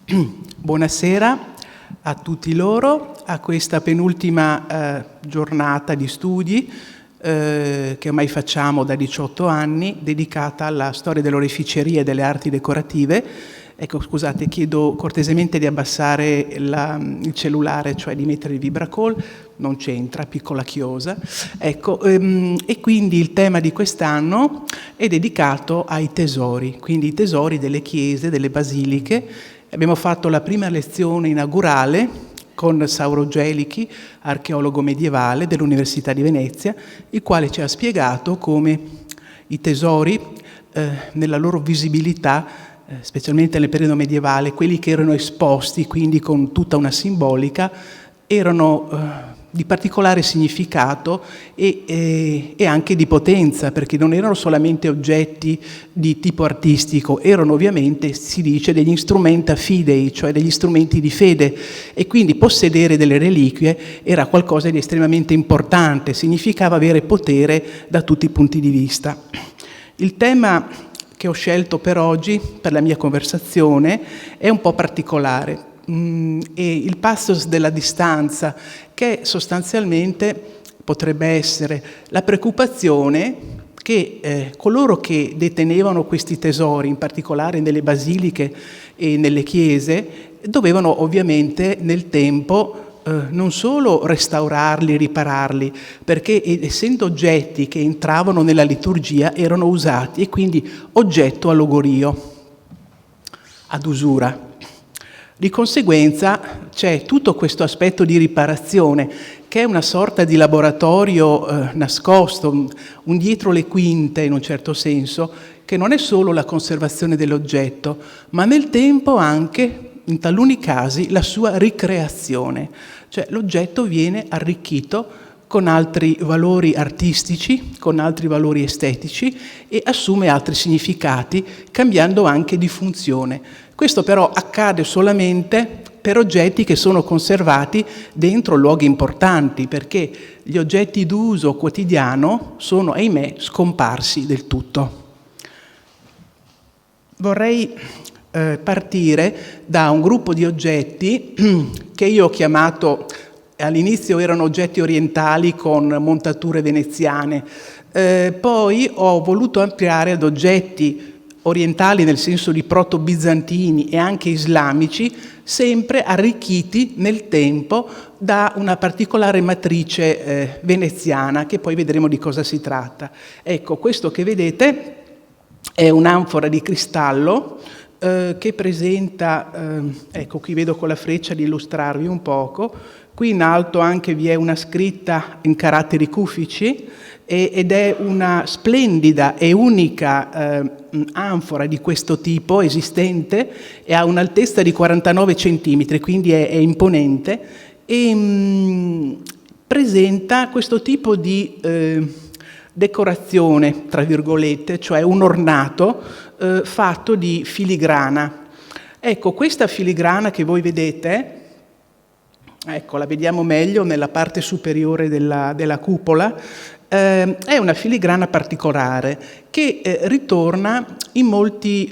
Buonasera a tutti loro, a questa penultima giornata di studi che ormai facciamo da 18 anni, dedicata alla storia dell'oreficeria e delle arti decorative. Ecco, scusate, chiedo cortesemente di abbassare il cellulare, cioè di mettere il vibracall, non c'entra, piccola chiosa. Ecco, e quindi il tema di quest'anno è dedicato ai tesori, quindi i tesori delle chiese, delle basiliche. Abbiamo fatto la prima lezione inaugurale con Sauro Gelichi, archeologo medievale dell'Università di Venezia, il quale ci ha spiegato come i tesori, nella loro visibilità, specialmente nel periodo medievale, quelli che erano esposti, quindi con tutta una simbolica, erano di particolare significato e anche di potenza, perché non erano solamente oggetti di tipo artistico, erano ovviamente, si dice, degli instrumenta fidei, cioè degli strumenti di fede, e quindi possedere delle reliquie era qualcosa di estremamente importante, significava avere potere da tutti i punti di vista. Il tema che ho scelto per oggi, per la mia conversazione, è un po' particolare. E il passus della distanza, che sostanzialmente potrebbe essere la preoccupazione che coloro che detenevano questi tesori, in particolare nelle basiliche e nelle chiese, dovevano ovviamente nel tempo non solo restaurarli, ripararli, perché essendo oggetti che entravano nella liturgia erano usati e quindi oggetto a logorio, ad usura. Di conseguenza c'è tutto questo aspetto di riparazione, che è una sorta di laboratorio nascosto, un dietro le quinte in un certo senso, che non è solo la conservazione dell'oggetto, ma nel tempo anche, in taluni casi, la sua ricreazione. Cioè l'oggetto viene arricchito con altri valori artistici, con altri valori estetici e assume altri significati, cambiando anche di funzione. Questo però accade solamente per oggetti che sono conservati dentro luoghi importanti, perché gli oggetti d'uso quotidiano sono, ahimè, scomparsi del tutto. Vorrei partire da un gruppo di oggetti che io ho chiamato, all'inizio erano oggetti orientali con montature veneziane, poi ho voluto ampliare ad oggetti orientali nel senso di proto-bizantini e anche islamici, sempre arricchiti nel tempo da una particolare matrice veneziana, che poi vedremo di cosa si tratta. Ecco, questo che vedete è un'anfora di cristallo che presenta, ecco qui vedo con la freccia di illustrarvi un poco, qui in alto anche vi è una scritta in caratteri cufici ed è una splendida e unica anfora di questo tipo esistente e ha un'altezza di 49 centimetri, quindi è imponente e presenta questo tipo di decorazione, tra virgolette, cioè un ornato fatto di filigrana. Ecco, questa filigrana che voi vedete, ecco, la vediamo meglio nella parte superiore della cupola, è una filigrana particolare che ritorna in molti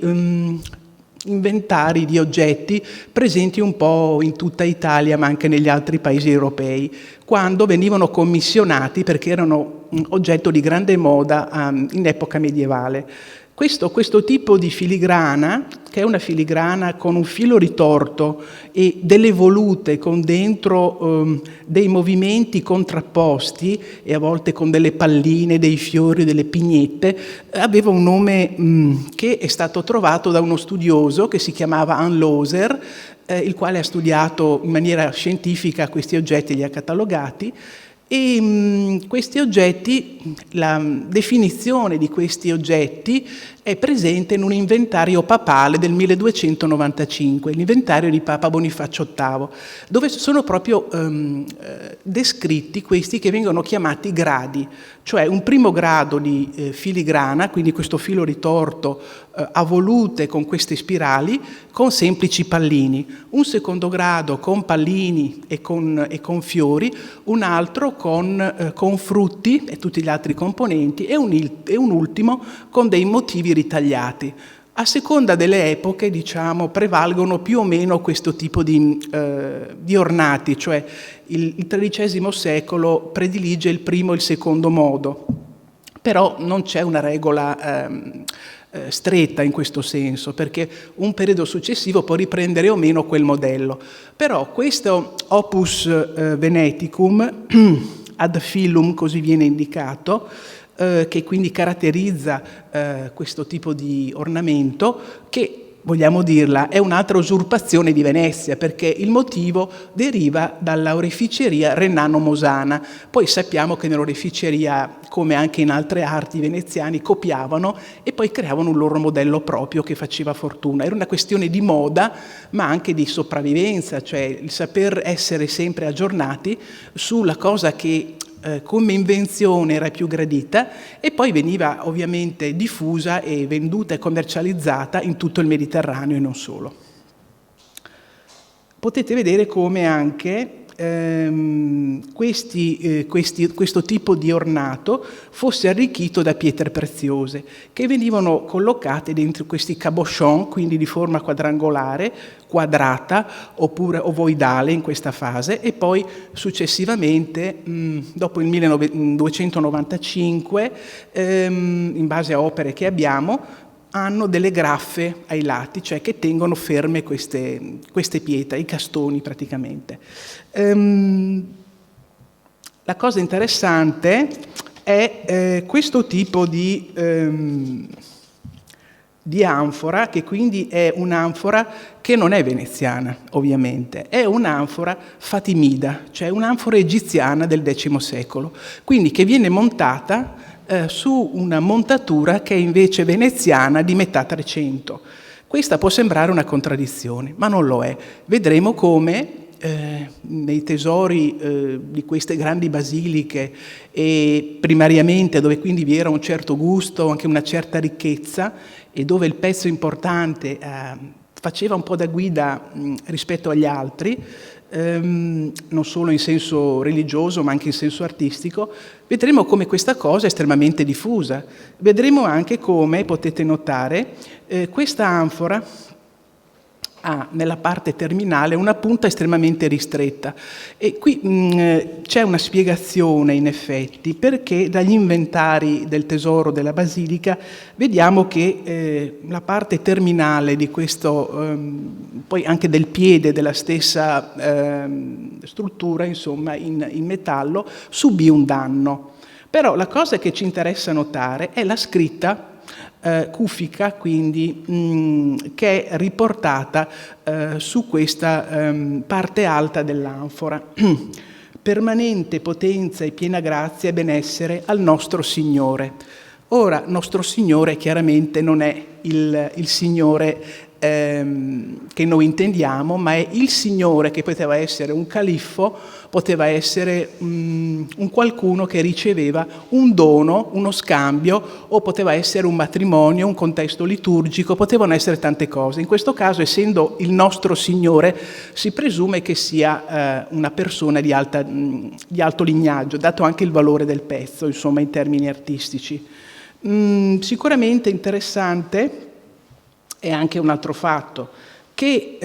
inventari di oggetti presenti un po' in tutta Italia, ma anche negli altri paesi europei, quando venivano commissionati perché erano oggetto di grande moda in epoca medievale. Questo tipo di filigrana, che è una filigrana con un filo ritorto e delle volute con dentro dei movimenti contrapposti e a volte con delle palline, dei fiori, delle pignette, aveva un nome che è stato trovato da uno studioso che si chiamava Anne Loser, il quale ha studiato in maniera scientifica questi oggetti e li ha catalogati. E questi oggetti, la definizione di questi oggetti è presente in un inventario papale del 1295, l'inventario di Papa Bonifacio VIII, dove sono proprio descritti questi che vengono chiamati gradi, cioè un primo grado di filigrana, quindi questo filo ritorto a volute con queste spirali, con semplici pallini, un secondo grado con pallini e con fiori, un altro con frutti e tutti gli altri componenti e un ultimo con dei motivi ritagliati. A seconda delle epoche, diciamo, prevalgono più o meno questo tipo di ornati, cioè il XIII secolo predilige il primo e il secondo modo, però non c'è una regola stretta in questo senso, perché un periodo successivo può riprendere o meno quel modello. Però questo opus veneticum, ad filum, così viene indicato, che quindi caratterizza questo tipo di ornamento, che, vogliamo dirla, è un'altra usurpazione di Venezia, perché il motivo deriva dalla oreficeria renano-mosana. Poi sappiamo che nell'oreficeria, come anche in altre arti veneziani, copiavano e poi creavano un loro modello proprio che faceva fortuna. Era una questione di moda, ma anche di sopravvivenza, cioè il saper essere sempre aggiornati sulla cosa che come invenzione era più gradita, e poi veniva ovviamente diffusa e venduta e commercializzata in tutto il Mediterraneo e non solo. Potete vedere come anche questo tipo di ornato fosse arricchito da pietre preziose che venivano collocate dentro questi cabochon, quindi di forma quadrangolare, quadrata oppure ovoidale in questa fase, e poi successivamente, dopo il 1295, in base a opere che abbiamo, hanno delle graffe ai lati, cioè che tengono ferme queste pietre, i castoni praticamente. La cosa interessante è questo tipo di anfora, che quindi è un'anfora che non è veneziana, ovviamente, è un'anfora fatimida, cioè un'anfora egiziana del X secolo, quindi che viene montata su una montatura che è invece veneziana di metà 300. Questa può sembrare una contraddizione, ma non lo è. Vedremo come nei tesori di queste grandi basiliche, e primariamente dove quindi vi era un certo gusto, anche una certa ricchezza, e dove il pezzo importante faceva un po' da guida rispetto agli altri, non solo in senso religioso ma anche in senso artistico, vedremo come questa cosa è estremamente diffusa. Vedremo anche come, potete notare, questa anfora ha nella parte terminale una punta estremamente ristretta, e qui c'è una spiegazione in effetti, perché dagli inventari del tesoro della basilica vediamo che la parte terminale di questo, poi anche del piede della stessa struttura, insomma in metallo, subì un danno. Però la cosa che ci interessa notare è la scritta cufica, quindi che è riportata su questa parte alta dell'anfora. Permanente potenza e piena grazia e benessere al nostro Signore. Ora, nostro Signore chiaramente non è il Signore che noi intendiamo, ma è il Signore che poteva essere un califfo, poteva essere un qualcuno che riceveva un dono, uno scambio, o poteva essere un matrimonio, un contesto liturgico, potevano essere tante cose. In questo caso, essendo il nostro Signore, si presume che sia una persona di alto lignaggio, dato anche il valore del pezzo, insomma, in termini artistici. Sicuramente interessante è anche un altro fatto, che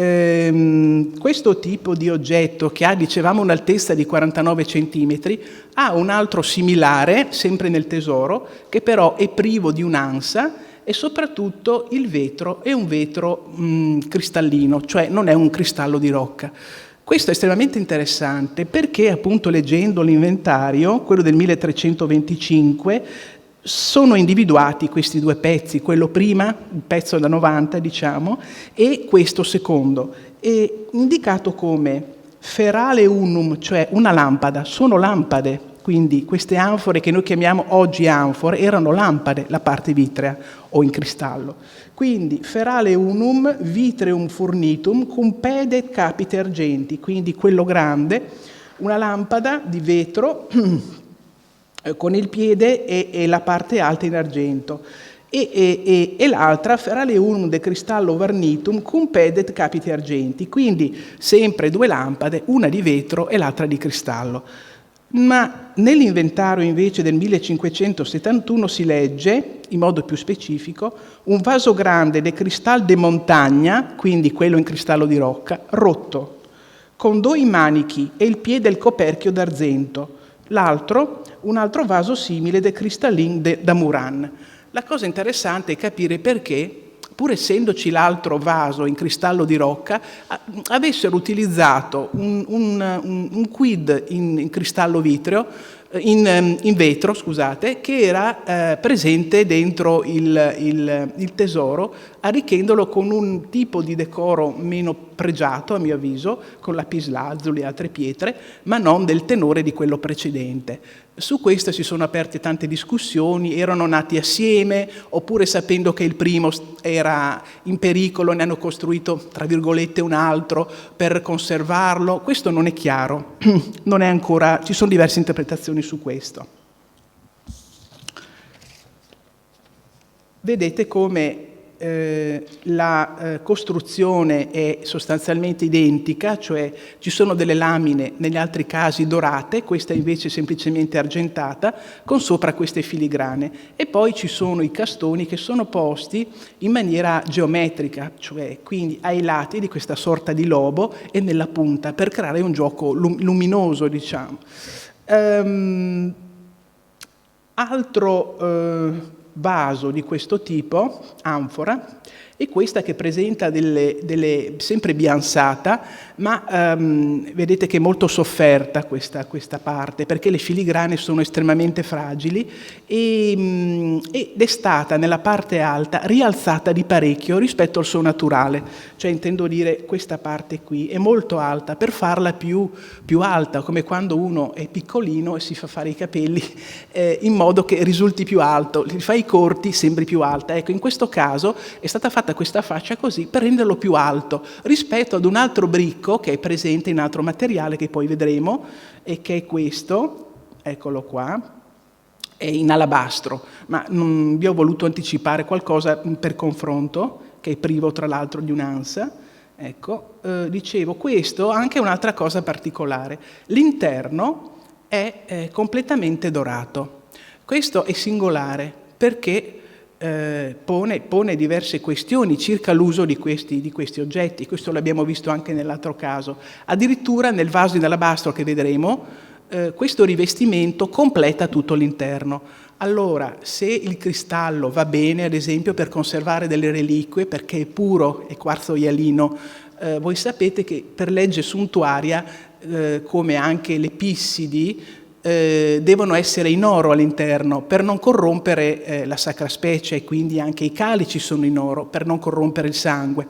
questo tipo di oggetto, che ha, dicevamo, un'altezza di 49 centimetri, ha un altro similare, sempre nel tesoro, che però è privo di un'ansa, e soprattutto il vetro è un vetro cristallino, cioè non è un cristallo di rocca. Questo è estremamente interessante perché, appunto, leggendo l'inventario, quello del 1325, sono individuati questi due pezzi, quello prima, il pezzo da 90 diciamo, e questo secondo, è indicato come ferale unum, cioè una lampada. Sono lampade, quindi queste anfore che noi chiamiamo oggi anfore erano lampade, la parte vitrea o in cristallo. Quindi ferale unum vitreum furnitum cum pede capite argenti, quindi quello grande, una lampada di vetro con il piede e la parte alta in argento, e l'altra ferale unum de cristallo varnitum cum pedet capite argenti, quindi sempre due lampade, una di vetro e l'altra di cristallo. Ma nell'inventario invece del 1571 si legge, in modo più specifico, un vaso grande de cristal de montagna, quindi quello in cristallo di rocca, rotto, con 2 manichi e il piede del coperchio d'argento, l'altro, un altro vaso simile de cristallin da Muran. La cosa interessante è capire perché, pur essendoci l'altro vaso in cristallo di rocca, avessero utilizzato un quid in cristallo vitreo, in vetro, scusate, che era presente dentro il tesoro, arricchendolo con un tipo di decoro meno pregiato, a mio avviso, con lapislazzuli e altre pietre, ma non del tenore di quello precedente. Su questo si sono aperte tante discussioni, erano nati assieme, oppure sapendo che il primo era in pericolo ne hanno costruito, tra virgolette, un altro per conservarlo. Questo non è chiaro, non è ancora, ci sono diverse interpretazioni su questo. Vedete come la costruzione è sostanzialmente identica, cioè ci sono delle lamine negli altri casi dorate, questa invece semplicemente argentata, con sopra queste filigrane, e poi ci sono i castoni che sono posti in maniera geometrica, cioè quindi ai lati di questa sorta di lobo e nella punta, per creare un gioco luminoso, diciamo. Altro vaso di questo tipo, anfora, è questa che presenta sempre biansata, ma vedete che è molto sofferta questa parte, perché le filigrane sono estremamente fragili ed è stata nella parte alta rialzata di parecchio rispetto al suo naturale, cioè intendo dire questa parte qui è molto alta per farla più alta, come quando uno è piccolino e si fa fare i capelli in modo che risulti più alto, li fai corti, sembri più alta. Ecco, in questo caso è stata fatta questa fascia così per renderlo più alto rispetto ad un altro bricco che è presente in altro materiale che poi vedremo e che è questo, eccolo qua, è in alabastro, ma non vi ho voluto anticipare qualcosa per confronto che è privo tra l'altro di un'ansa. Ecco, dicevo, questo ha anche un'altra cosa particolare, l'interno è completamente dorato. Questo è singolare perché pone diverse questioni circa l'uso di questi oggetti. Questo l'abbiamo visto anche nell'altro caso. Addirittura nel vaso in alabastro che vedremo, questo rivestimento completa tutto l'interno. Allora, se il cristallo va bene, ad esempio, per conservare delle reliquie, perché è puro, è quarzo ialino, voi sapete che per legge suntuaria, come anche le pissidi, devono essere in oro all'interno per non corrompere la sacra specie, e quindi anche i calici sono in oro per non corrompere il sangue.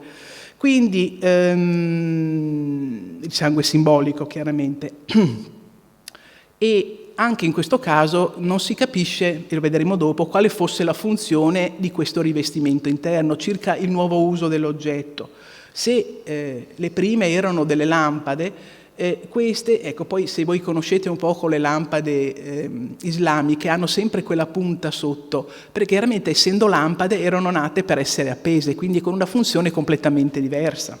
Quindi il sangue simbolico, chiaramente. E anche in questo caso non si capisce, e lo vedremo dopo, quale fosse la funzione di questo rivestimento interno, circa il nuovo uso dell'oggetto. Se le prime erano delle lampade, queste, ecco, poi se voi conoscete un poco le lampade islamiche, hanno sempre quella punta sotto, perché chiaramente essendo lampade erano nate per essere appese, quindi con una funzione completamente diversa.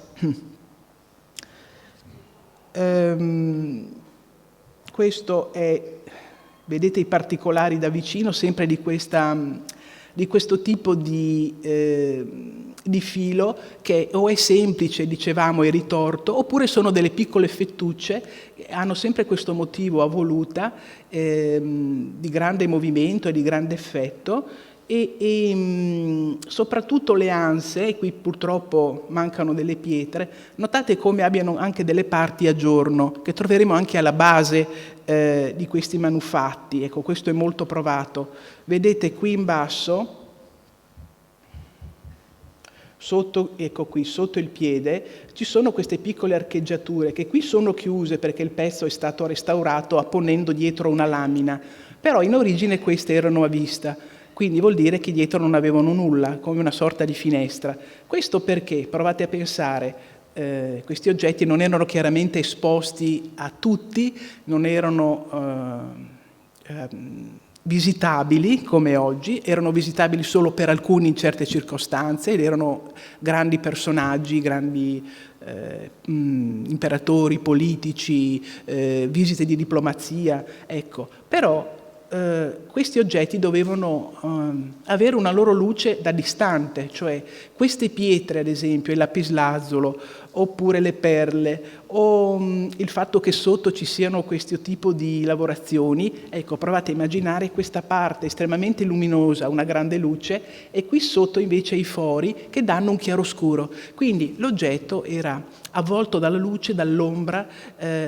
Questo è, vedete i particolari da vicino, sempre di questo tipo di filo che o è semplice, dicevamo, e ritorto, oppure sono delle piccole fettucce che hanno sempre questo motivo a voluta di grande movimento e di grande effetto e soprattutto le anse, e qui purtroppo mancano delle pietre, notate come abbiano anche delle parti a giorno che troveremo anche alla base di questi manufatti. Ecco, questo è molto provato. Vedete qui in basso, sotto, ecco qui, sotto il piede, ci sono queste piccole archeggiature che qui sono chiuse perché il pezzo è stato restaurato apponendo dietro una lamina, però in origine queste erano a vista, quindi vuol dire che dietro non avevano nulla, come una sorta di finestra. Questo perché, provate a pensare, questi oggetti non erano chiaramente esposti a tutti, non erano visitabili come oggi, erano visitabili solo per alcuni in certe circostanze ed erano grandi personaggi, grandi imperatori, politici, visite di diplomazia, ecco. Però questi oggetti dovevano avere una loro luce da distante, cioè queste pietre, ad esempio, il lapislazzolo, oppure le perle, o il fatto che sotto ci siano questo tipo di lavorazioni, ecco, provate a immaginare questa parte estremamente luminosa, una grande luce, e qui sotto invece i fori che danno un chiaroscuro. Quindi l'oggetto era avvolto dalla luce, dall'ombra,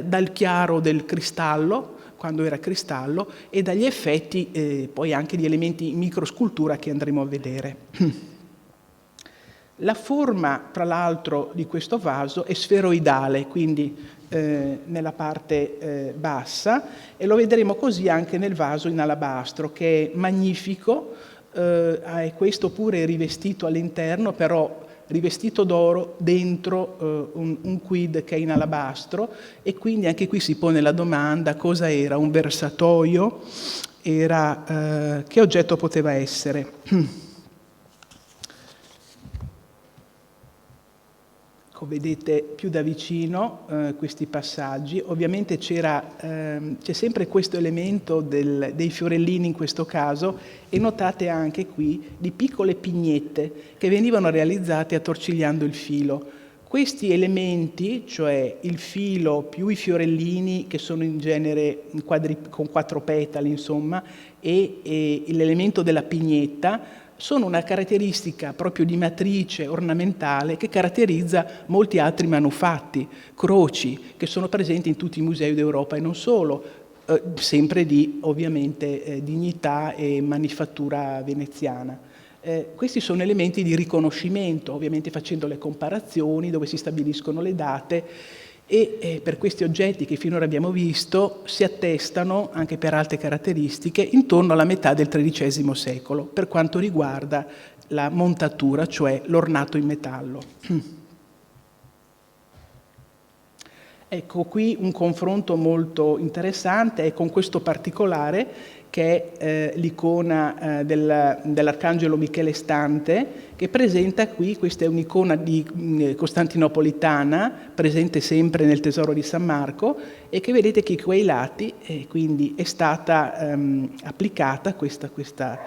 dal chiaro del cristallo, quando era cristallo, e dagli effetti poi anche di elementi in microscultura che andremo a vedere. La forma, tra l'altro, di questo vaso è sferoidale, quindi nella parte bassa, e lo vedremo così anche nel vaso in alabastro, che è magnifico, e questo pure è rivestito all'interno, però rivestito d'oro dentro un quid che è in alabastro, e quindi anche qui si pone la domanda: cosa era? Un versatoio? Che oggetto poteva essere? Vedete più da vicino questi passaggi. Ovviamente c'è sempre questo elemento dei fiorellini in questo caso, e notate anche qui di piccole pignette che venivano realizzate attorcigliando il filo. Questi elementi, cioè il filo più i fiorellini, che sono in genere con 4 petali, insomma, e l'elemento della pignetta, sono una caratteristica proprio di matrice ornamentale che caratterizza molti altri manufatti, croci, che sono presenti in tutti i musei d'Europa e non solo, sempre di, ovviamente, dignità e manifattura veneziana. Questi sono elementi di riconoscimento, ovviamente facendo le comparazioni, dove si stabiliscono le date, e per questi oggetti che finora abbiamo visto si attestano, anche per altre caratteristiche, intorno alla metà del XIII secolo, per quanto riguarda la montatura, cioè l'ornato in metallo. Ecco qui un confronto molto interessante con questo particolare, che è l'icona dell'Arcangelo Michele Stante, che presenta qui, questa è un'icona di costantinopolitana, presente sempre nel Tesoro di San Marco, e che vedete che qui ai lati, quindi è stata applicata questa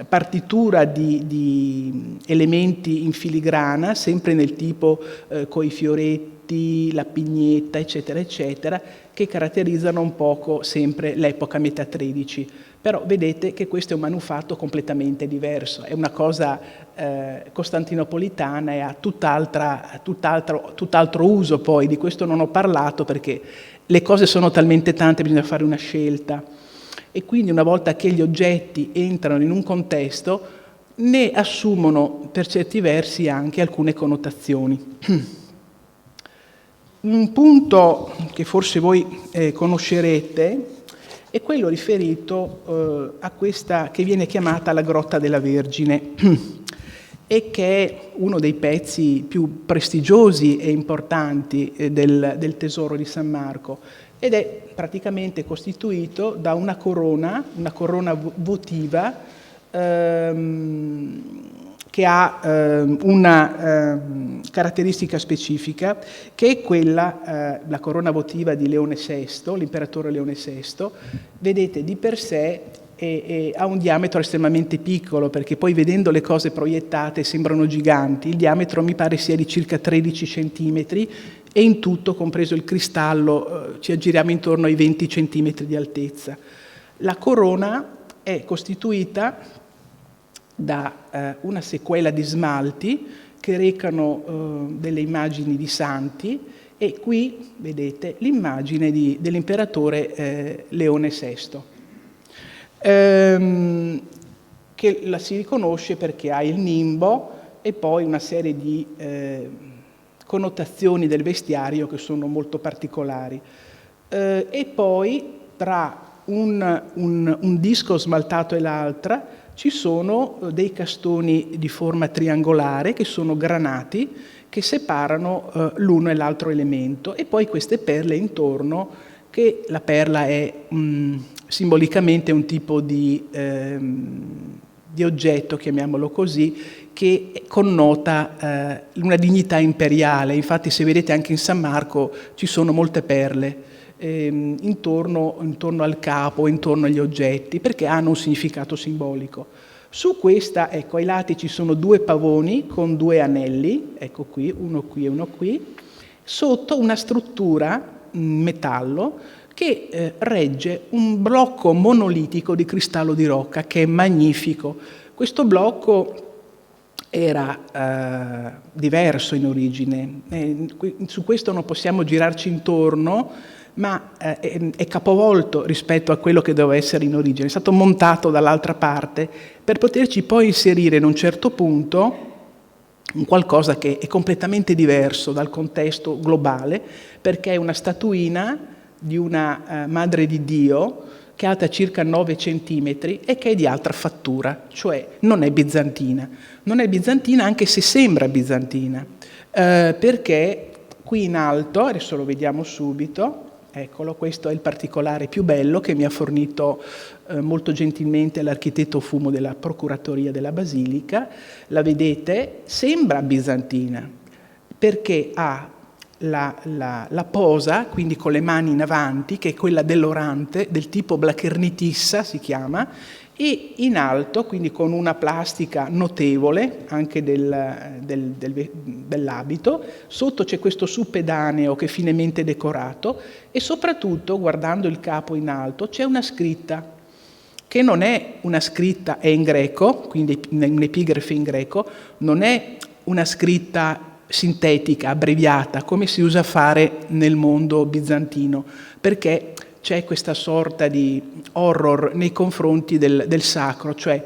partitura di elementi in filigrana, sempre nel tipo coi fioretti, la pignetta, eccetera, eccetera, che caratterizzano un poco sempre l'epoca metà 13. Però vedete che questo è un manufatto completamente diverso, è una cosa costantinopolitana e ha tutt'altro uso poi. Di questo non ho parlato perché le cose sono talmente tante, bisogna fare una scelta. E quindi una volta che gli oggetti entrano in un contesto, ne assumono per certi versi anche alcune connotazioni. Un punto che forse voi conoscerete è quello riferito a questa che viene chiamata la Grotta della Vergine e che è uno dei pezzi più prestigiosi e importanti del Tesoro di San Marco, ed è praticamente costituito da una corona votiva che ha una caratteristica specifica, che è quella, la corona votiva di Leone VI, l'imperatore Leone VI. Vedete, di per sé ha un diametro estremamente piccolo, perché poi vedendo le cose proiettate sembrano giganti. Il diametro mi pare sia di circa 13 centimetri e in tutto, compreso il cristallo, ci aggiriamo intorno ai 20 centimetri di altezza. La corona è costituita da una sequela di smalti che recano delle immagini di santi, e qui vedete l'immagine dell'imperatore Leone VI, che la si riconosce perché ha il nimbo e poi una serie di connotazioni del vestiario che sono molto particolari. E poi tra un disco smaltato e l'altra ci sono dei castoni di forma triangolare che sono granati, che separano l'uno e l'altro elemento, e poi queste perle intorno, che la perla è simbolicamente un tipo di oggetto, chiamiamolo così, che connota una dignità imperiale. Infatti, se vedete anche in San Marco ci sono molte perle intorno al capo, intorno agli oggetti, perché hanno un significato simbolico. Su questa, ecco, ai lati ci sono 2 pavoni con 2 anelli, ecco qui e uno qui, sotto una struttura in metallo che regge un blocco monolitico di cristallo di rocca che è magnifico. Questo blocco era diverso in origine, su questo non possiamo girarci intorno, ma è capovolto rispetto a quello che doveva essere in origine. È stato montato dall'altra parte per poterci poi inserire in un certo punto un qualcosa che è completamente diverso dal contesto globale, perché è una statuina di una Madre di Dio che è alta circa 9 centimetri e che è di altra fattura, cioè non è bizantina. Non è bizantina anche se sembra bizantina, perché qui in alto, adesso lo vediamo subito, eccolo, questo è il particolare più bello che mi ha fornito molto gentilmente l'architetto Fumo della Procuratoria della Basilica. La vedete? Sembra bizantina, perché ha la posa, quindi con le mani in avanti, che è quella dell'orante, del tipo Blachernitissa si chiama, e in alto, quindi con una plastica notevole anche dell'abito. Sotto c'è questo suppedaneo che è finemente decorato e soprattutto, guardando il capo in alto, c'è una scritta che non è una scritta, è in greco, quindi un'epigrafe in greco, non è una scritta sintetica, abbreviata, come si usa fare nel mondo bizantino, perché c'è questa sorta di horror nei confronti del sacro, cioè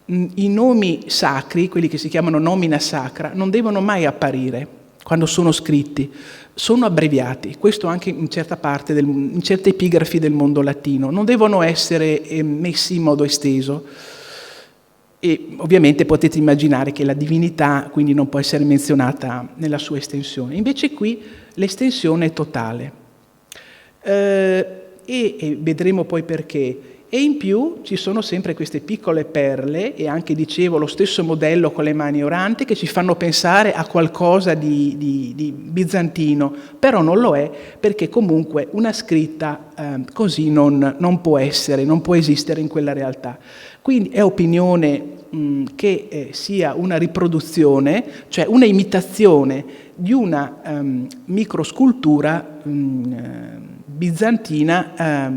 i nomi sacri, quelli che si chiamano nomina sacra, non devono mai apparire quando sono scritti, sono abbreviati, questo anche in certa parte, in certe epigrafi del mondo latino, non devono essere messi in modo esteso. E ovviamente potete immaginare che la divinità quindi non può essere menzionata nella sua estensione. Invece qui l'estensione è totale. E vedremo poi perché. E in più ci sono sempre queste piccole perle e anche, dicevo, lo stesso modello con le mani oranti che ci fanno pensare a qualcosa di bizantino, però non lo è, perché comunque una scritta così non può essere, non può esistere in quella realtà. Quindi è opinione che sia una riproduzione, cioè una imitazione di una microscultura bizantina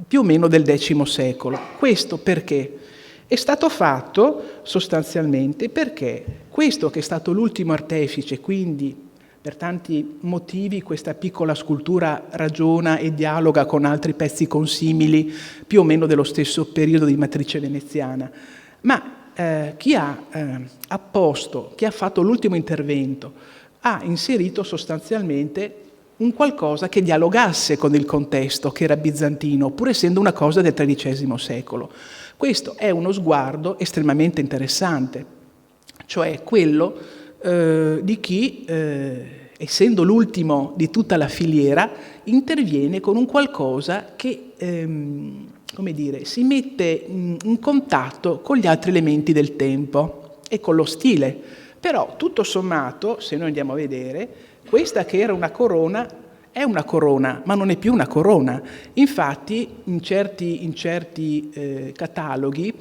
più o meno del X secolo. Questo perché? È stato fatto sostanzialmente perché questo, che è stato l'ultimo artefice, quindi per tanti motivi questa piccola scultura ragiona e dialoga con altri pezzi consimili più o meno dello stesso periodo di matrice veneziana, ma chi ha apposto, chi ha fatto l'ultimo intervento, ha inserito sostanzialmente un qualcosa che dialogasse con il contesto che era bizantino, pur essendo una cosa del XIII secolo. Questo è uno sguardo estremamente interessante, cioè quello di chi, essendo l'ultimo di tutta la filiera, interviene con un qualcosa che, come dire, si mette in contatto con gli altri elementi del tempo e con lo stile. Però, tutto sommato, se noi andiamo a vedere, questa che era una corona è una corona, ma non è più una corona. Infatti, in certi cataloghi,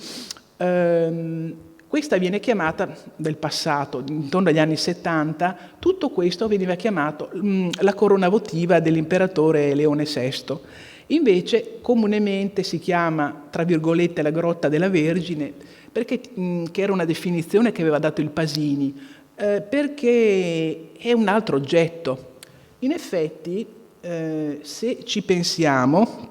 questa viene chiamata, del passato, intorno agli anni 70, tutto questo veniva chiamato la corona votiva dell'imperatore Leone VI. Invece, comunemente si chiama, tra virgolette, la grotta della Vergine, perché, che era una definizione che aveva dato il Pasini, perché è un altro oggetto. In effetti, se ci pensiamo,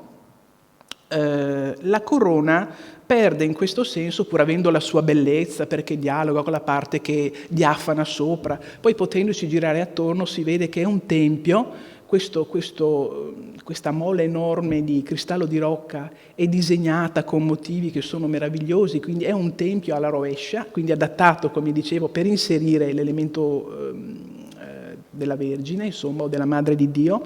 la corona perde in questo senso, pur avendo la sua bellezza, perché dialoga con la parte che diafana sopra, poi potendoci girare attorno si vede che è un tempio. Questa mole enorme di cristallo di rocca è disegnata con motivi che sono meravigliosi, quindi è un tempio alla rovescia, quindi adattato, come dicevo, per inserire l'elemento della Vergine, insomma, o della Madre di Dio.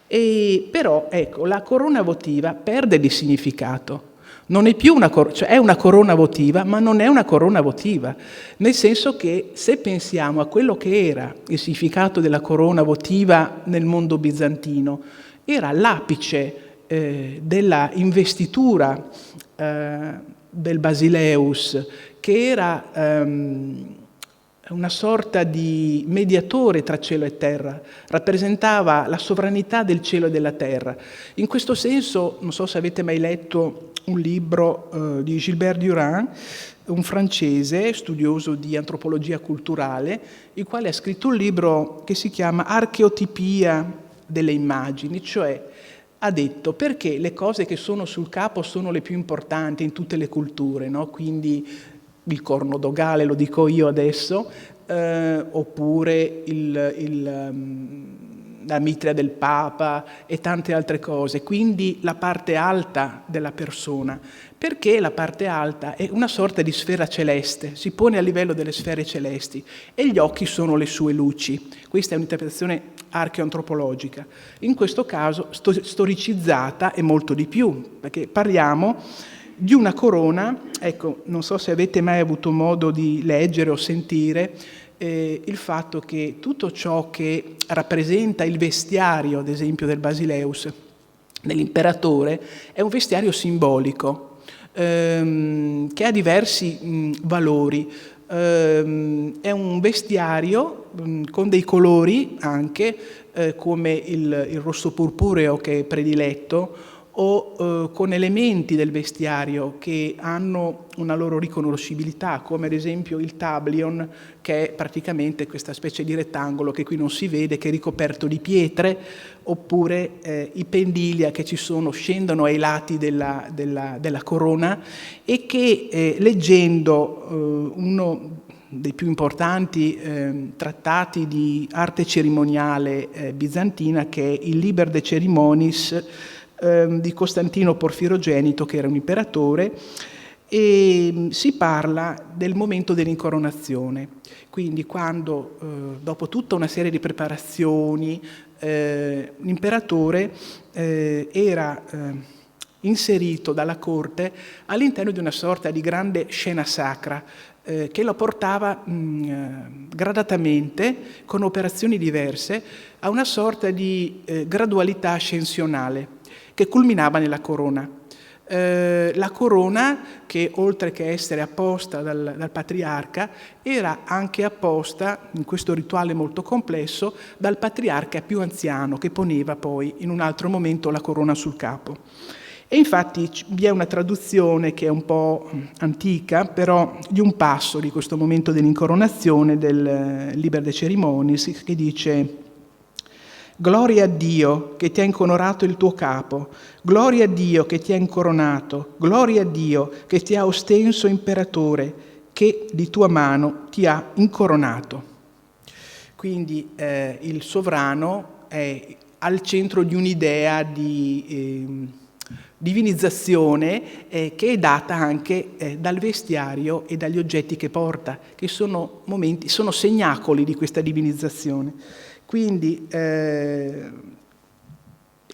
Però, ecco, la corona votiva perde di significato. Non è più cioè è una corona votiva, ma non è una corona votiva, nel senso che se pensiamo a quello che era il significato della corona votiva nel mondo bizantino, era l'apice della investitura del Basileus, che era una sorta di mediatore tra cielo e terra, rappresentava la sovranità del cielo e della terra. In questo senso, non so se avete mai letto un libro di Gilbert Durand, un francese studioso di antropologia culturale, il quale ha scritto un libro che si chiama Archeotipia delle immagini, cioè ha detto perché le cose che sono sul capo sono le più importanti in tutte le culture, no? Quindi il corno dogale, lo dico io adesso, oppure la mitria del Papa e tante altre cose, quindi la parte alta della persona, perché la parte alta è una sorta di sfera celeste, si pone a livello delle sfere celesti e gli occhi sono le sue luci. Questa è un'interpretazione archeoantropologica, in questo caso storicizzata e molto di più, perché parliamo di una corona, ecco, non so se avete mai avuto modo di leggere o sentire il fatto che tutto ciò che rappresenta il vestiario, ad esempio del Basileus, dell'imperatore, è un vestiario simbolico che ha diversi valori. È un vestiario con dei colori anche, come il rosso purpureo che è prediletto, o con elementi del vestiario che hanno una loro riconoscibilità, come ad esempio il tablion, che è praticamente questa specie di rettangolo che qui non si vede, che è ricoperto di pietre, oppure i pendilia che ci sono, scendono ai lati della corona e che leggendo uno dei più importanti trattati di arte cerimoniale bizantina, che è il Liber de Cerimonis di Costantino Porfirogenito, che era un imperatore, e si parla del momento dell'incoronazione. Quindi quando, dopo tutta una serie di preparazioni, l'imperatore era inserito dalla corte all'interno di una sorta di grande scena sacra che lo portava gradatamente, con operazioni diverse, a una sorta di gradualità ascensionale che culminava nella corona. La corona, che oltre che essere apposta dal patriarca, era anche apposta, in questo rituale molto complesso, dal patriarca più anziano, che poneva poi in un altro momento la corona sul capo. E infatti vi è una traduzione che è un po' antica, però di un passo di questo momento dell'incoronazione del Liber de Cerimonis, che dice: «Gloria a Dio che ti ha incoronato il tuo capo, gloria a Dio che ti ha incoronato, gloria a Dio che ti ha ostenso imperatore, che di tua mano ti ha incoronato». Quindi il sovrano è al centro di un'idea di divinizzazione che è data anche dal vestiario e dagli oggetti che porta, che sono segnacoli di questa divinizzazione. Quindi,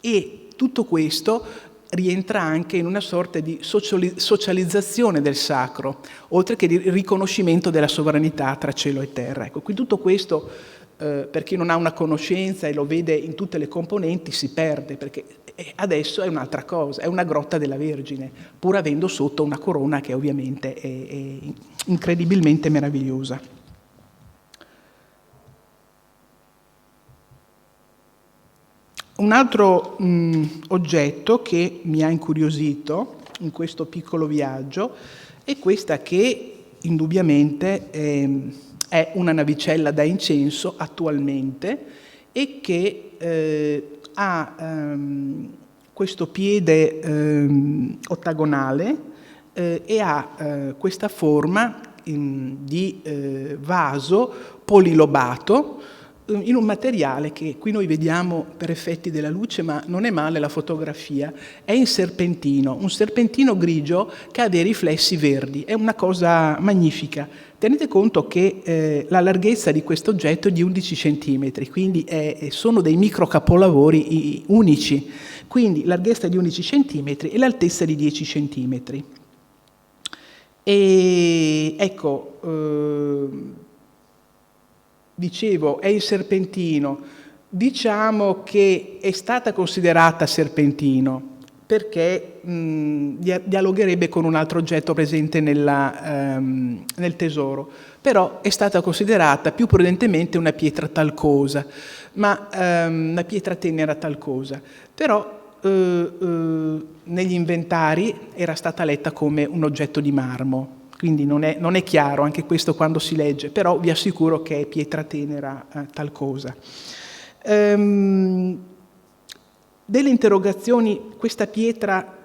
e tutto questo rientra anche in una sorta di socializzazione del sacro, oltre che di riconoscimento della sovranità tra cielo e terra. Ecco, qui tutto questo, per chi non ha una conoscenza e lo vede in tutte le componenti, si perde, perché adesso è un'altra cosa, è una grotta della Vergine, pur avendo sotto una corona che ovviamente è incredibilmente meravigliosa. Un altro oggetto che mi ha incuriosito in questo piccolo viaggio è questa che indubbiamente è una navicella da incenso attualmente e che ha questo piede ottagonale e ha questa forma di vaso polilobato, in un materiale che qui noi vediamo per effetti della luce, ma non è male la fotografia, è in serpentino, un serpentino grigio che ha dei riflessi verdi, è una cosa magnifica, Tenete conto che la larghezza di questo oggetto è di 11 cm, quindi sono dei micro capolavori unici, quindi larghezza di 11 cm e l'altezza di 10 cm. E ecco, dicevo, è il serpentino. Diciamo che è stata considerata serpentino perché dialogherebbe con un altro oggetto presente nel tesoro, però è stata considerata più prudentemente una pietra talcosa, ma una pietra tenera talcosa, però negli inventari era stata letta come un oggetto di marmo, quindi non è chiaro anche questo quando si legge, però vi assicuro che è pietra tenera talcosa. Delle interrogazioni, questa pietra,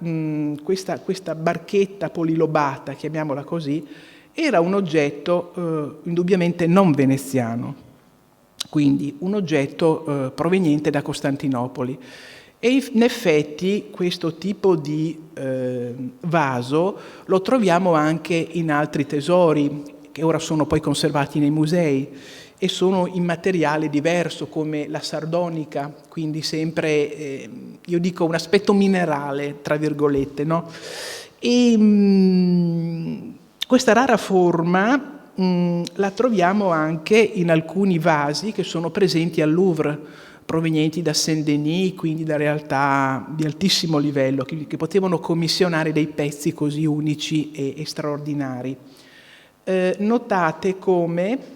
questa barchetta polilobata, chiamiamola così, era un oggetto indubbiamente non veneziano, quindi un oggetto proveniente da Costantinopoli. E in effetti questo tipo di vaso lo troviamo anche in altri tesori, che ora sono poi conservati nei musei, e sono in materiale diverso come la sardonica, quindi sempre, io dico, un aspetto minerale, tra virgolette, no? E questa rara forma la troviamo anche in alcuni vasi che sono presenti al Louvre, provenienti da Saint-Denis, quindi da realtà di altissimo livello, che potevano commissionare dei pezzi così unici e straordinari. Notate come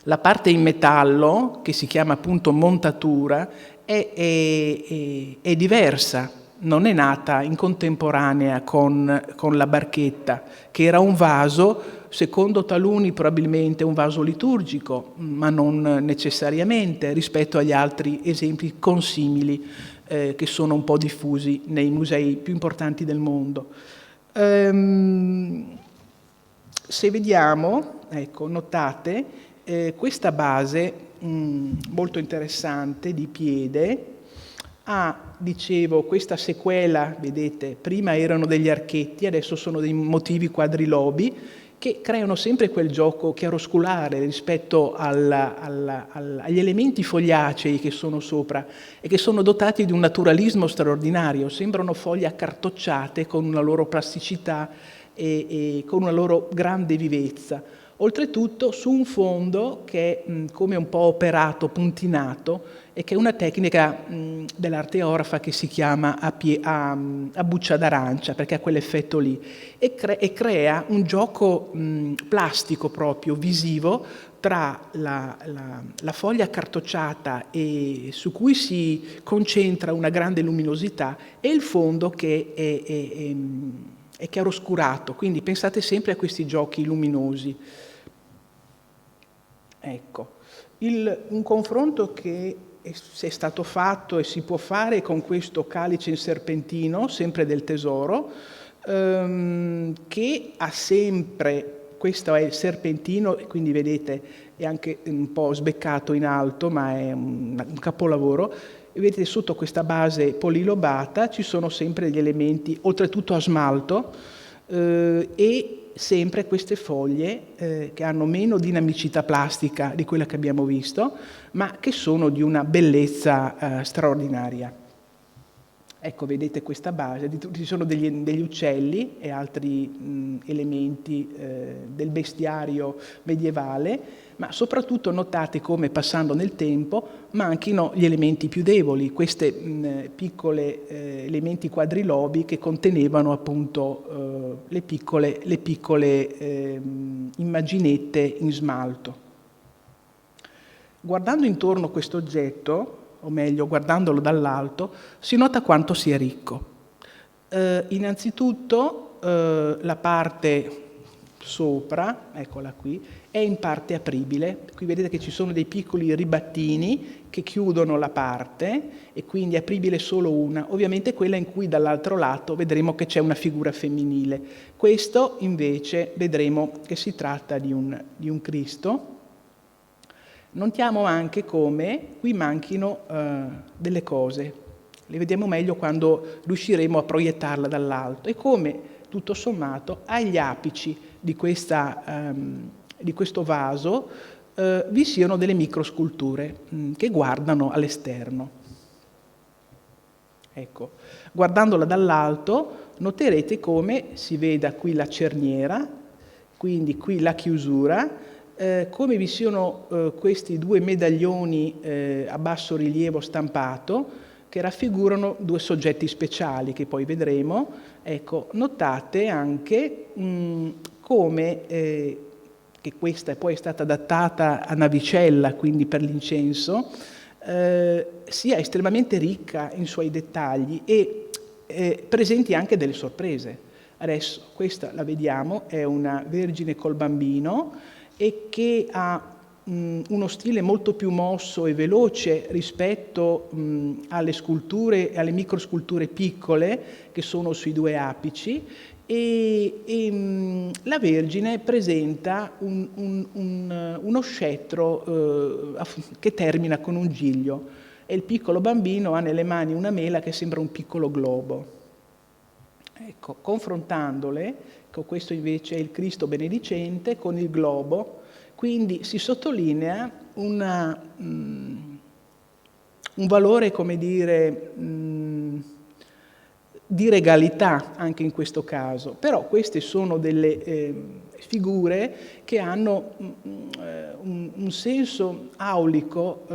la parte in metallo, che si chiama appunto montatura, è diversa, non è nata in contemporanea con la barchetta, che era un vaso, secondo taluni probabilmente un vaso liturgico, ma non necessariamente rispetto agli altri esempi consimili che sono un po' diffusi nei musei più importanti del mondo. Se vediamo, ecco, notate, questa base molto interessante di piede ha, dicevo, questa sequela, vedete, prima erano degli archetti, adesso sono dei motivi quadrilobi che creano sempre quel gioco chiarosculare rispetto agli elementi fogliacei che sono sopra e che sono dotati di un naturalismo straordinario, sembrano foglie accartocciate con una loro plasticità e con una loro grande vivezza. Oltretutto su un fondo che è come un po' operato, puntinato, e che è una tecnica dell'arte orafa che si chiama a buccia d'arancia, perché ha quell'effetto lì, e crea un gioco plastico proprio, visivo, tra la foglia accartocciata e su cui si concentra una grande luminosità e il fondo che è chiaroscurato. Quindi pensate sempre a questi giochi luminosi. Ecco, un confronto che è stato fatto e si può fare con questo calice in serpentino, sempre del tesoro, che ha sempre, questo è il serpentino, e quindi vedete è anche un po' sbeccato in alto, ma è un capolavoro. E vedete sotto questa base polilobata ci sono sempre gli elementi, oltretutto a smalto, e sempre queste foglie che hanno meno dinamicità plastica di quella che abbiamo visto, ma che sono di una bellezza straordinaria. Ecco, vedete questa base, ci sono degli uccelli e altri elementi del bestiario medievale, ma soprattutto notate come, passando nel tempo, manchino gli elementi più deboli, queste piccole elementi quadrilobi che contenevano appunto le piccole immaginette in smalto. Guardando intorno questo oggetto, o meglio guardandolo dall'alto, si nota quanto sia ricco. Innanzitutto la parte sopra, eccola qui, è in parte apribile. Qui vedete che ci sono dei piccoli ribattini che chiudono la parte e quindi è apribile solo una. Ovviamente quella in cui dall'altro lato vedremo che c'è una figura femminile. Questo invece vedremo che si tratta di un Cristo. Notiamo anche come qui manchino delle cose, le vediamo meglio quando riusciremo a proiettarla dall'alto, e come tutto sommato agli apici di questa di questo vaso vi siano delle microsculture che guardano all'esterno. Ecco, guardandola dall'alto noterete come si veda qui la cerniera, quindi qui la chiusura, come vi siano questi due medaglioni a basso rilievo stampato che raffigurano due soggetti speciali che poi vedremo. Ecco, notate anche come che questa poi è stata adattata a navicella, quindi per l'incenso, sia estremamente ricca in suoi dettagli e presenti anche delle sorprese. Adesso questa la vediamo, è una Vergine col Bambino e che ha uno stile molto più mosso e veloce rispetto alle sculture, alle microsculture piccole che sono sui due apici, e la Vergine presenta uno scettro che termina con un giglio e il piccolo bambino ha nelle mani una mela che sembra un piccolo globo. Ecco, confrontandole, questo invece è il Cristo benedicente con il globo, quindi si sottolinea un valore, come dire, di regalità anche in questo caso, però queste sono delle figure che hanno un senso aulico,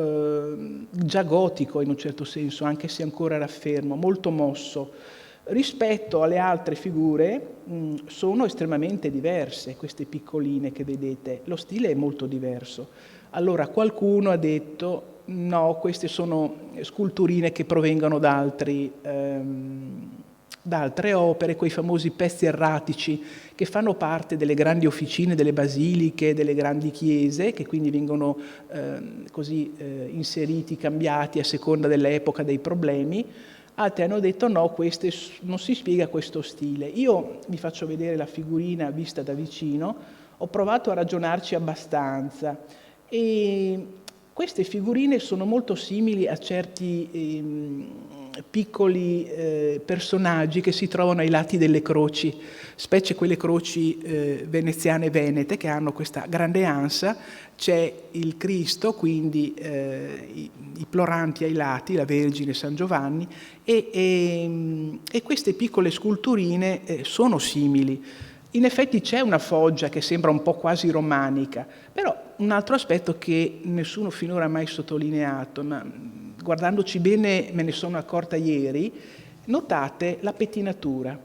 già gotico in un certo senso, anche se ancora raffermo, molto mosso. Rispetto alle altre figure sono estremamente diverse queste piccoline che vedete, lo stile è molto diverso. Allora qualcuno ha detto no, queste sono sculturine che provengono da altre opere, quei famosi pezzi erratici che fanno parte delle grandi officine, delle basiliche, delle grandi chiese, che quindi vengono inseriti, cambiati a seconda dell'epoca, dei problemi. Altri hanno detto no, queste non si spiega questo stile. Io vi faccio vedere la figurina vista da vicino, ho provato a ragionarci abbastanza e queste figurine sono molto simili a certi piccoli personaggi che si trovano ai lati delle croci, specie quelle croci veneziane venete che hanno questa grande ansa. C'è il Cristo, quindi i ploranti ai lati, la Vergine, San Giovanni, e queste piccole sculturine sono simili. In effetti c'è una foggia che sembra un po' quasi romanica, però un altro aspetto che nessuno finora ha mai sottolineato, ma guardandoci bene me ne sono accorta ieri, notate la pettinatura.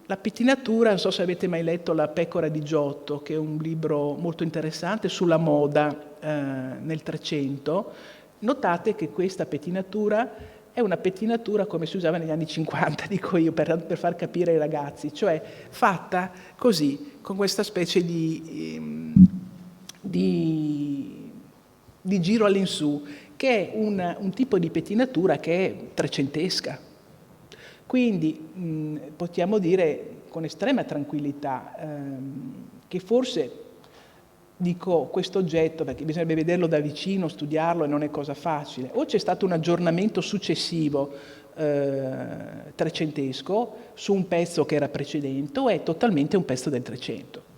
La pettinatura, non so se avete mai letto La pecora di Giotto, che è un libro molto interessante sulla moda nel 300, notate che questa pettinatura è una pettinatura come si usava negli anni 50, dico io, per far capire ai ragazzi, cioè fatta così, con questa specie di giro all'insù, che è un tipo di pettinatura che è trecentesca. Quindi possiamo dire con estrema tranquillità che forse, dico questo oggetto, perché bisognerebbe vederlo da vicino, studiarlo e non è cosa facile, o c'è stato un aggiornamento successivo trecentesco su un pezzo che era precedente, o è totalmente un pezzo del 300.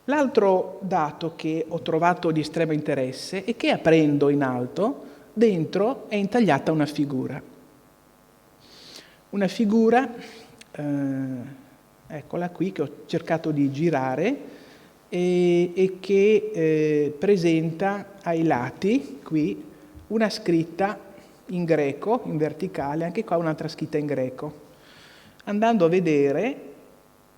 L'altro dato che ho trovato di estremo interesse è che aprendo in alto, dentro è intagliata una figura. Una figura, eccola qui, che ho cercato di girare e che presenta ai lati, qui, una scritta in greco, in verticale, anche qua un'altra scritta in greco. Andando a vedere,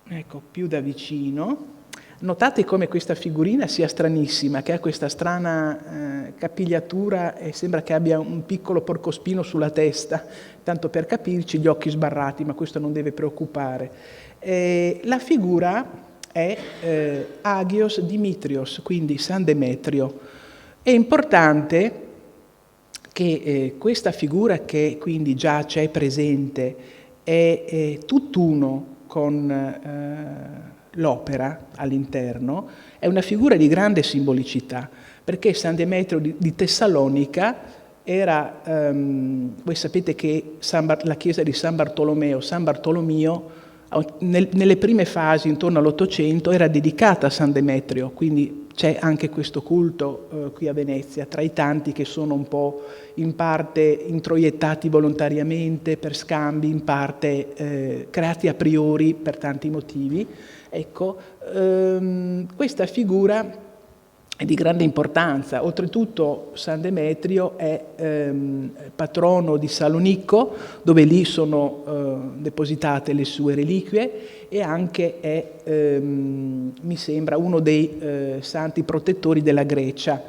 ecco, più da vicino, notate come questa figurina sia stranissima, che ha questa strana capigliatura e sembra che abbia un piccolo porcospino sulla testa, tanto per capirci, gli occhi sbarrati, ma questo non deve preoccupare. La figura è Agios Dimitrios, quindi San Demetrio. È importante che questa figura, che quindi già c'è presente, è tutt'uno con l'opera all'interno, è una figura di grande simbolicità, perché San Demetrio di Tessalonica voi sapete che la chiesa di San Bartolomeo, nelle prime fasi, intorno all'800, era dedicata a San Demetrio, quindi c'è anche questo culto qui a Venezia, tra i tanti che sono un po' in parte introiettati volontariamente per scambi, in parte creati a priori per tanti motivi. Ecco, questa figura è di grande importanza. Oltretutto San Demetrio è patrono di Salonicco, dove lì sono depositate le sue reliquie, e anche è, mi sembra, uno dei santi protettori della Grecia,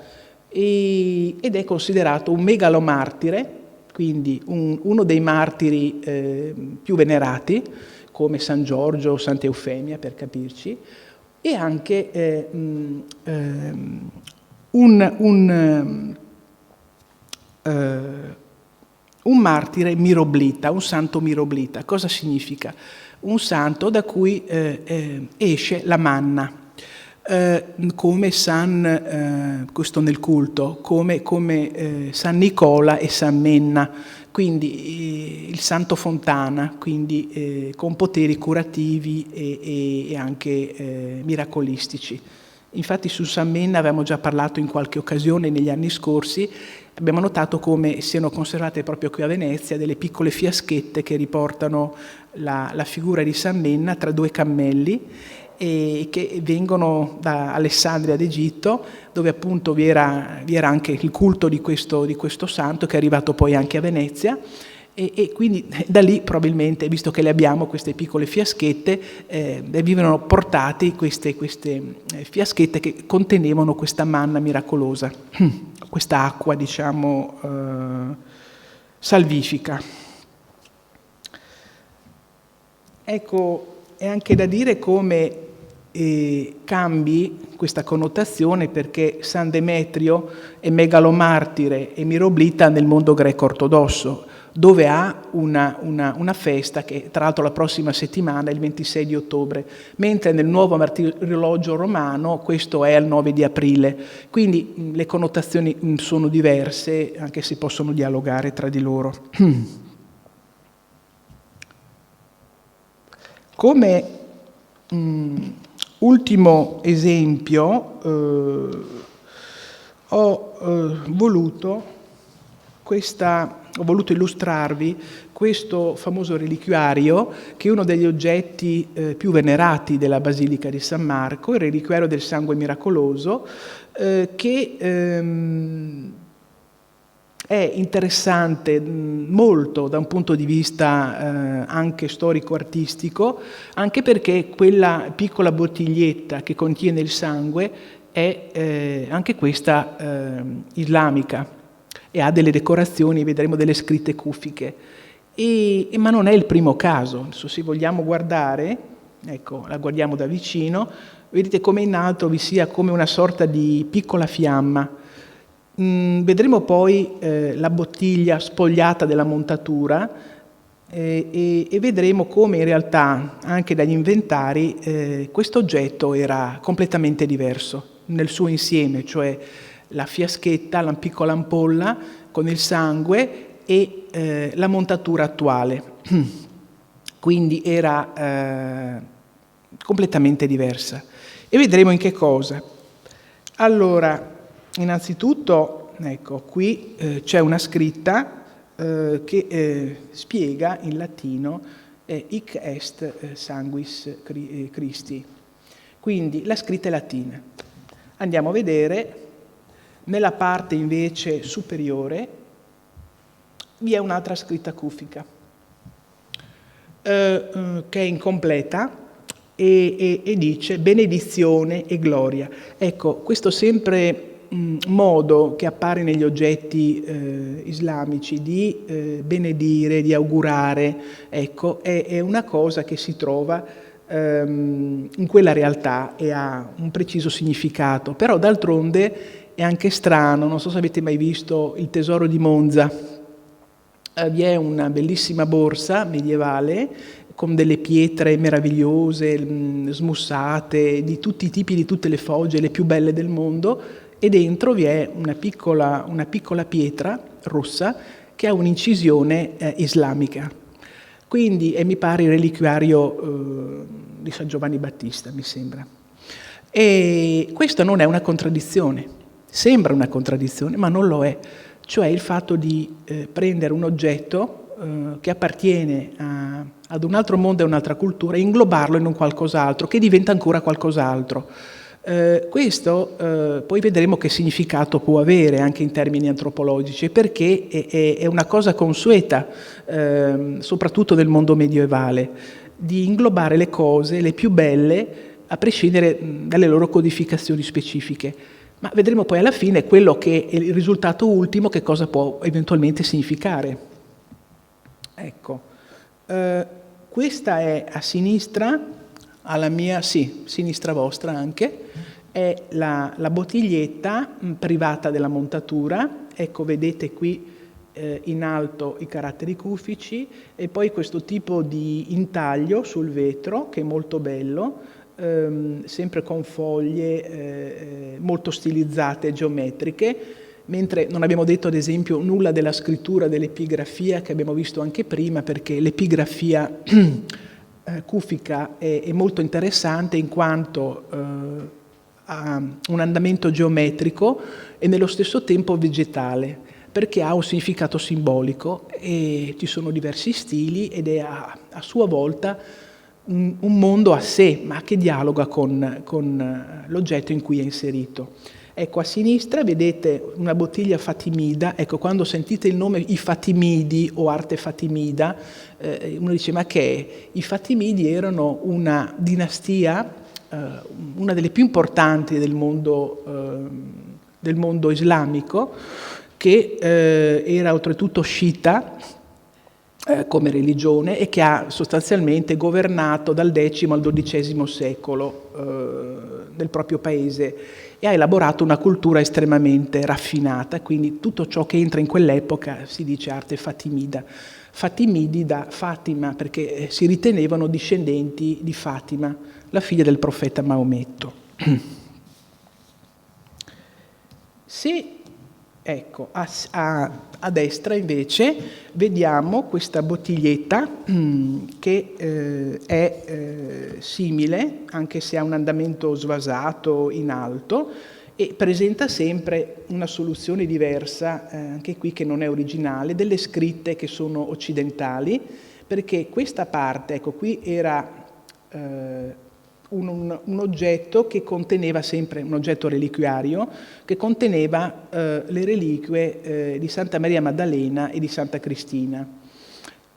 ed è considerato un megalomartire, quindi uno dei martiri più venerati, come San Giorgio o Santa Eufemia, per capirci, e anche un martire miroblita, un santo miroblita. Cosa significa? Un santo da cui esce la manna, come questo nel culto, come San Nicola e San Menna, quindi il santo fontana, quindi con poteri curativi e anche miracolistici. Infatti su San Menna avevamo già parlato in qualche occasione negli anni scorsi. Abbiamo notato come siano conservate proprio qui a Venezia delle piccole fiaschette che riportano la figura di San Menna tra due cammelli, e che vengono da Alessandria d'Egitto, dove appunto vi era anche il culto di questo santo, che è arrivato poi anche a Venezia, e quindi da lì probabilmente, visto che le abbiamo queste piccole fiaschette, venivano portate queste fiaschette che contenevano questa manna miracolosa, questa acqua, diciamo, salvifica. Ecco, è anche da dire come cambi questa connotazione, perché San Demetrio è megalomartire e miroblita nel mondo greco-ortodosso, dove ha una festa che tra l'altro la prossima settimana è il 26 di ottobre, mentre nel nuovo martirologio romano questo è al 9 di aprile. Quindi le connotazioni sono diverse, anche se possono dialogare tra di loro. Come ultimo esempio ho voluto illustrarvi questo famoso reliquiario, che è uno degli oggetti più venerati della Basilica di San Marco, il reliquiario del sangue miracoloso, che è interessante molto da un punto di vista anche storico-artistico, anche perché quella piccola bottiglietta che contiene il sangue è anche questa islamica, e ha delle decorazioni, vedremo delle scritte cufiche, ma non è il primo caso. Adesso, se vogliamo guardare, ecco, la guardiamo da vicino, vedete come in alto vi sia come una sorta di piccola fiamma. Vedremo poi la bottiglia spogliata della montatura, e vedremo come in realtà anche dagli inventari questo oggetto era completamente diverso nel suo insieme, cioè la fiaschetta, la piccola ampolla con il sangue e la montatura attuale. Quindi era completamente diversa, e vedremo in che cosa. Allora, innanzitutto, ecco, qui c'è una scritta che spiega in latino hic est sanguis Christi. Quindi la scritta è latina. Andiamo a vedere, nella parte invece superiore vi è un'altra scritta cufica che è incompleta e dice benedizione e gloria. Ecco, questo sempre modo che appare negli oggetti islamici di benedire, di augurare, ecco, è una cosa che si trova in quella realtà e ha un preciso significato. Però d'altronde è anche strano, non so se avete mai visto Il tesoro di Monza. Vi è una bellissima borsa medievale con delle pietre meravigliose, smussate, di tutti i tipi, di tutte le fogge, le più belle del mondo, e dentro vi è una piccola pietra rossa, che ha un'incisione islamica. Quindi mi pare il reliquiario di San Giovanni Battista, mi sembra. E questa non è una contraddizione, sembra una contraddizione, ma non lo è. Cioè il fatto di prendere un oggetto che appartiene ad un altro mondo e un'altra cultura e inglobarlo in un qualcos'altro, che diventa ancora qualcos'altro. Questo poi vedremo che significato può avere anche in termini antropologici, perché è una cosa consueta, soprattutto nel mondo medievale, di inglobare le cose, le più belle, a prescindere dalle loro codificazioni specifiche. Ma vedremo poi alla fine quello che è il risultato ultimo, che cosa può eventualmente significare. Ecco, questa è a sinistra, alla mia, sì, sinistra vostra anche, è la bottiglietta privata della montatura. Ecco, vedete qui in alto i caratteri cufici e poi questo tipo di intaglio sul vetro che è molto bello, sempre con foglie molto stilizzate e geometriche, mentre non abbiamo detto ad esempio nulla della scrittura, dell'epigrafia che abbiamo visto anche prima, perché l'epigrafia cufica è molto interessante in quanto ha un andamento geometrico e nello stesso tempo vegetale, perché ha un significato simbolico e ci sono diversi stili ed è a sua volta un mondo a sé, ma che dialoga con l'oggetto in cui è inserito. Ecco, a sinistra vedete una bottiglia fatimida. Ecco, quando sentite il nome i Fatimidi o arte fatimida, uno dice ma che è? I Fatimidi erano una dinastia, una delle più importanti del mondo islamico, che era oltretutto sciita come religione e che ha sostanzialmente governato dal X al XII secolo del proprio paese e ha elaborato una cultura estremamente raffinata, quindi tutto ciò che entra in quell'epoca si dice arte fatimida. Fatimidi da Fatima, perché si ritenevano discendenti di Fatima, la figlia del profeta Maometto. Se, ecco, a destra invece vediamo questa bottiglietta che è simile, anche se ha un andamento svasato in alto, e presenta sempre una soluzione diversa, anche qui che non è originale, delle scritte che sono occidentali, perché questa parte, ecco qui era un oggetto che conteneva sempre, un oggetto reliquiario, che conteneva le reliquie di Santa Maria Maddalena e di Santa Cristina.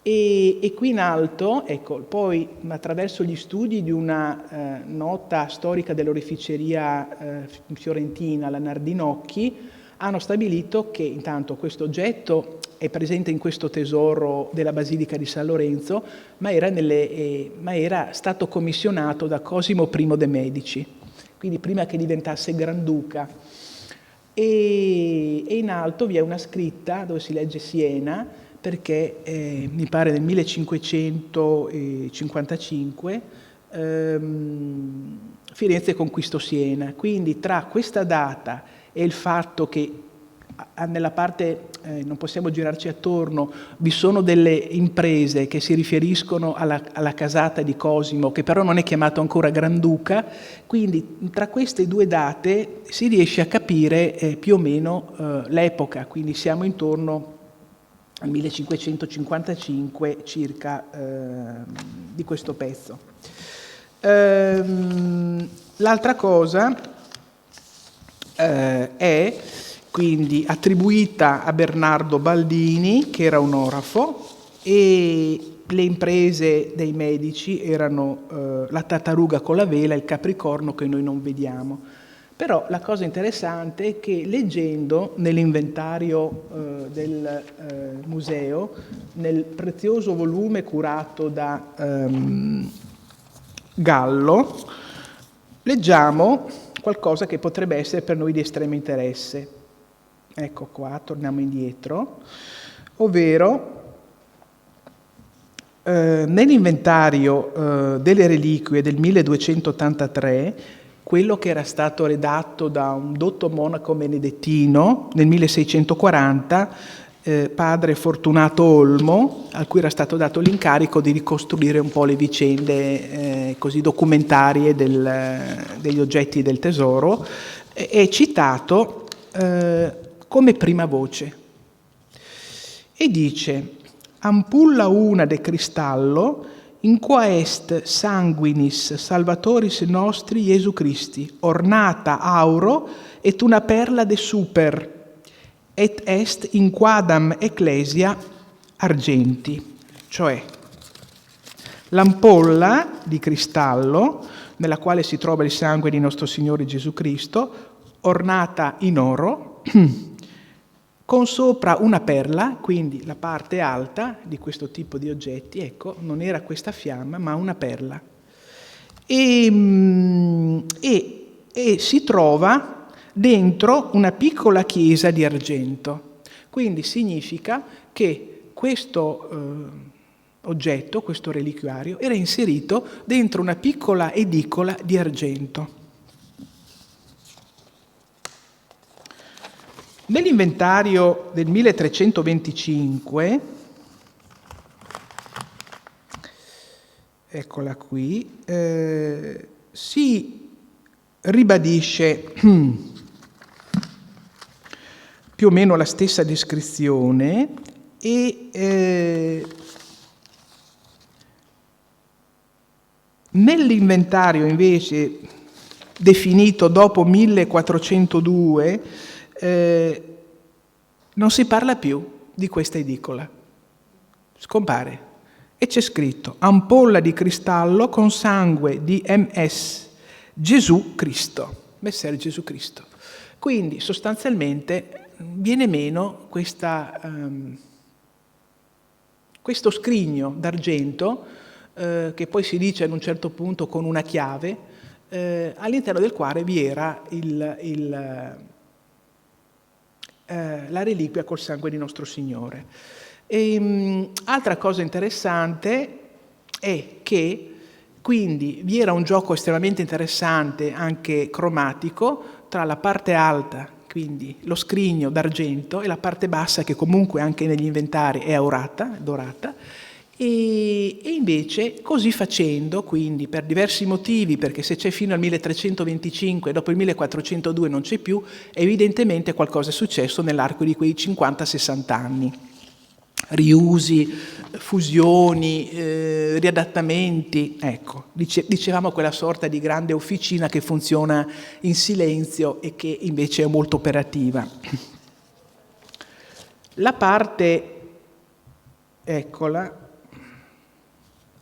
E qui in alto, ecco, poi attraverso gli studi di una nota storica dell'oreficeria fiorentina, la Nardinocchi, hanno stabilito che intanto questo oggetto è presente in questo tesoro della Basilica di San Lorenzo, ma era stato commissionato da Cosimo I de' Medici, quindi prima che diventasse Granduca. E in alto vi è una scritta dove si legge Siena, perché mi pare nel 1555 Firenze conquistò Siena. Quindi tra questa data e il fatto che nella parte, non possiamo girarci attorno, vi sono delle imprese che si riferiscono alla casata di Cosimo, che però non è chiamato ancora Granduca, quindi tra queste due date si riesce a capire più o meno l'epoca, quindi siamo intorno al 1555 circa di questo pezzo. L'altra cosa è quindi attribuita a Bernardo Baldini, che era un orafo, e le imprese dei Medici erano la tartaruga con la vela e il capricorno che noi non vediamo. Però la cosa interessante è che leggendo nell'inventario del museo, nel prezioso volume curato da Gallo, leggiamo qualcosa che potrebbe essere per noi di estremo interesse. Ecco qua, torniamo indietro, ovvero nell'inventario delle reliquie del 1283, quello che era stato redatto da un dotto monaco benedettino nel 1640, padre Fortunato Olmo, a cui era stato dato l'incarico di ricostruire un po' le vicende così documentarie degli oggetti del tesoro, è citato come prima voce e dice: ampulla una de cristallo in qua est sanguinis salvatoris nostri Iesu Christi, ornata auro et una perla de super, et est in quadam ecclesia argenti. Cioè, l'ampolla di cristallo nella quale si trova il sangue di nostro Signore Gesù Cristo, ornata in oro, con sopra una perla, quindi la parte alta di questo tipo di oggetti, ecco, non era questa fiamma, ma una perla. E si trova dentro una piccola chiesa di argento. Quindi significa che questo oggetto, questo reliquiario, era inserito dentro una piccola edicola di argento. Nell'inventario del 1325, eccola qui, si ribadisce più o meno la stessa descrizione e nell'inventario invece definito dopo 1402 non si parla più di questa edicola, scompare e c'è scritto ampolla di cristallo con sangue di MS Gesù Cristo, Messer Gesù Cristo. Quindi sostanzialmente viene meno questo scrigno d'argento che poi si dice ad un certo punto con una chiave all'interno del quale vi era la reliquia col sangue di nostro Signore. Altra cosa interessante è che quindi vi era un gioco estremamente interessante, anche cromatico, tra la parte alta, quindi lo scrigno d'argento, e la parte bassa, che comunque anche negli inventari è dorata, e invece così facendo, quindi per diversi motivi, perché se c'è fino al 1325 e dopo il 1402 non c'è più, evidentemente qualcosa è successo nell'arco di quei 50-60 anni. Riusi, fusioni, riadattamenti, ecco, dicevamo quella sorta di grande officina che funziona in silenzio e che invece è molto operativa. La parte, eccola,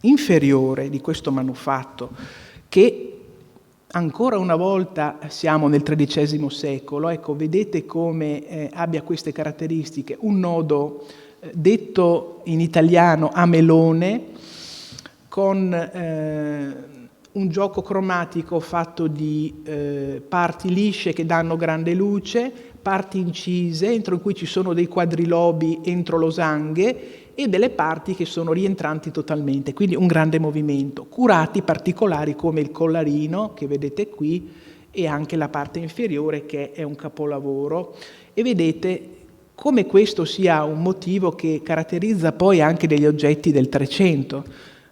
inferiore di questo manufatto, che ancora una volta siamo nel XIII secolo, ecco, vedete come abbia queste caratteristiche, un nodo detto in italiano a melone, con un gioco cromatico fatto di parti lisce che danno grande luce, parti incise, entro cui ci sono dei quadrilobi entro losanghe, e delle parti che sono rientranti totalmente, quindi un grande movimento, curati particolari come il collarino che vedete qui e anche la parte inferiore che è un capolavoro, e vedete come questo sia un motivo che caratterizza poi anche degli oggetti del 300,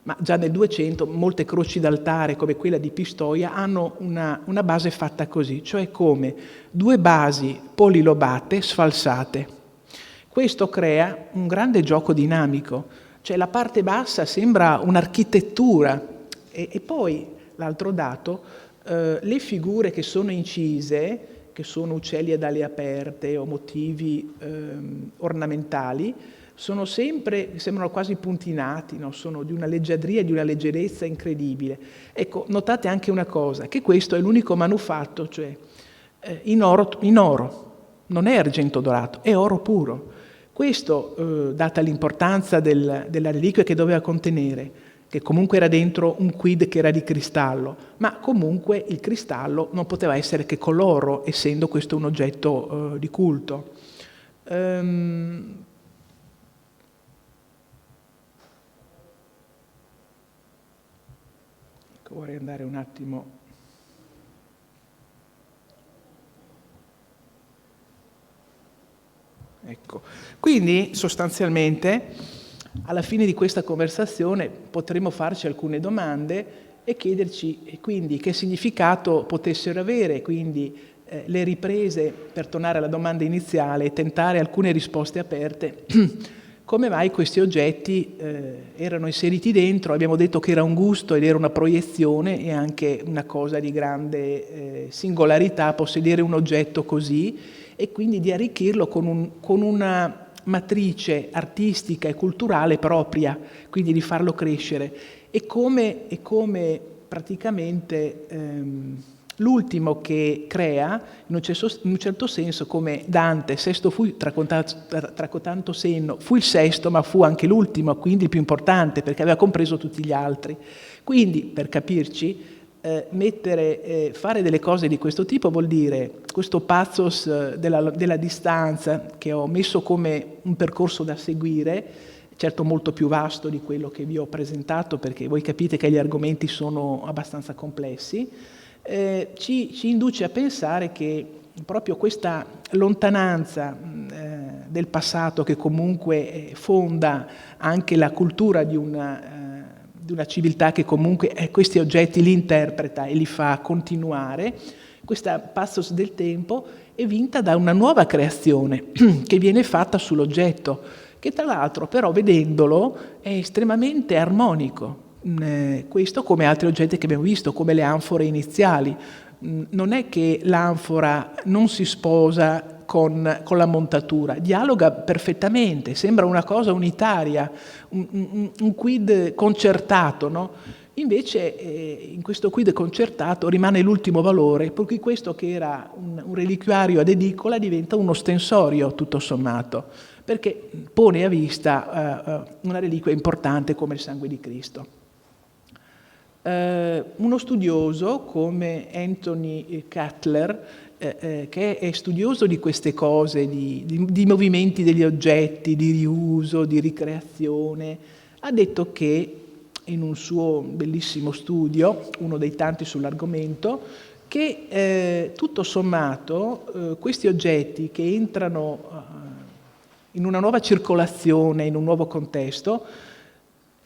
ma già nel 200 molte croci d'altare come quella di Pistoia hanno una base fatta così, cioè come due basi polilobate sfalsate. Questo crea un grande gioco dinamico, cioè la parte bassa sembra un'architettura e poi l'altro dato, le figure che sono incise, che sono uccelli ad ali aperte o motivi ornamentali, sembrano quasi puntinati, no? Sono di una leggiadria e di una leggerezza incredibile. Ecco, notate anche una cosa, che questo è l'unico manufatto, cioè in oro, non è argento dorato, è oro puro. Questo, data l'importanza della reliquia che doveva contenere, che comunque era dentro un quid che era di cristallo, ma comunque il cristallo non poteva essere che con l'oro, essendo questo un oggetto di culto. Vorrei andare un attimo. Ecco. Quindi sostanzialmente alla fine di questa conversazione potremo farci alcune domande e chiederci quindi che significato potessero avere quindi le riprese, per tornare alla domanda iniziale e tentare alcune risposte aperte. Come mai questi oggetti erano inseriti dentro? Abbiamo detto che era un gusto ed era una proiezione e anche una cosa di grande singolarità possedere un oggetto così e quindi di arricchirlo con una matrice artistica e culturale propria, quindi di farlo crescere. E come praticamente l'ultimo che crea, in un certo senso, come Dante, sesto fu tracotando senno, fu il sesto ma fu anche l'ultimo, quindi il più importante perché aveva compreso tutti gli altri. Quindi, per capirci, fare delle cose di questo tipo vuol dire questo pathos della distanza che ho messo come un percorso da seguire, certo molto più vasto di quello che vi ho presentato perché voi capite che gli argomenti sono abbastanza complessi, ci induce a pensare che proprio questa lontananza del passato che comunque fonda anche la cultura di una civiltà che comunque questi oggetti li interpreta e li fa continuare, questa pathos del tempo è vinta da una nuova creazione che viene fatta sull'oggetto, che tra l'altro però vedendolo è estremamente armonico. Questo come altri oggetti che abbiamo visto, come le anfore iniziali. Non è che l'anfora non si sposa con la montatura, dialoga perfettamente, sembra una cosa unitaria, un quid concertato, no? Invece in questo quid concertato rimane l'ultimo valore, per cui questo che era un reliquiario ad edicola diventa un ostensorio tutto sommato, perché pone a vista una reliquia importante come il sangue di Cristo. Uno studioso come Anthony Cutler, che è studioso di queste cose, di movimenti degli oggetti, di riuso, di ricreazione, ha detto che in un suo bellissimo studio, uno dei tanti sull'argomento, che tutto sommato questi oggetti che entrano in una nuova circolazione, in un nuovo contesto,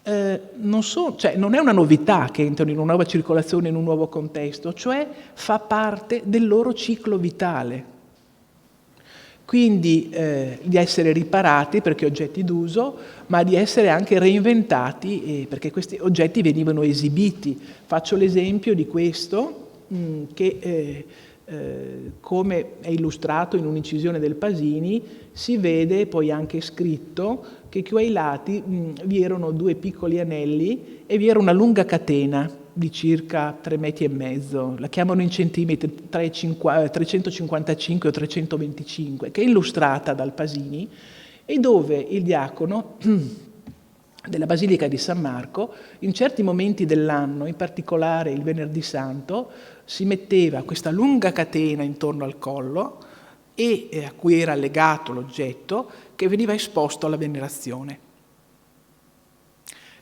non è una novità che entrano in una nuova circolazione, in un nuovo contesto, cioè fa parte del loro ciclo vitale. Quindi di essere riparati perché oggetti d'uso, ma di essere anche reinventati perché questi oggetti venivano esibiti. Faccio l'esempio di questo che come è illustrato in un'incisione del Pasini, si vede poi anche scritto che qui ai lati vi erano due piccoli anelli e vi era una lunga catena di circa 3,5 metri, la chiamano in centimetri 355 o 325, che è illustrata dal Pasini e dove il diacono della Basilica di San Marco, in certi momenti dell'anno, in particolare il Venerdì Santo, si metteva questa lunga catena intorno al collo e a cui era legato l'oggetto che veniva esposto alla venerazione.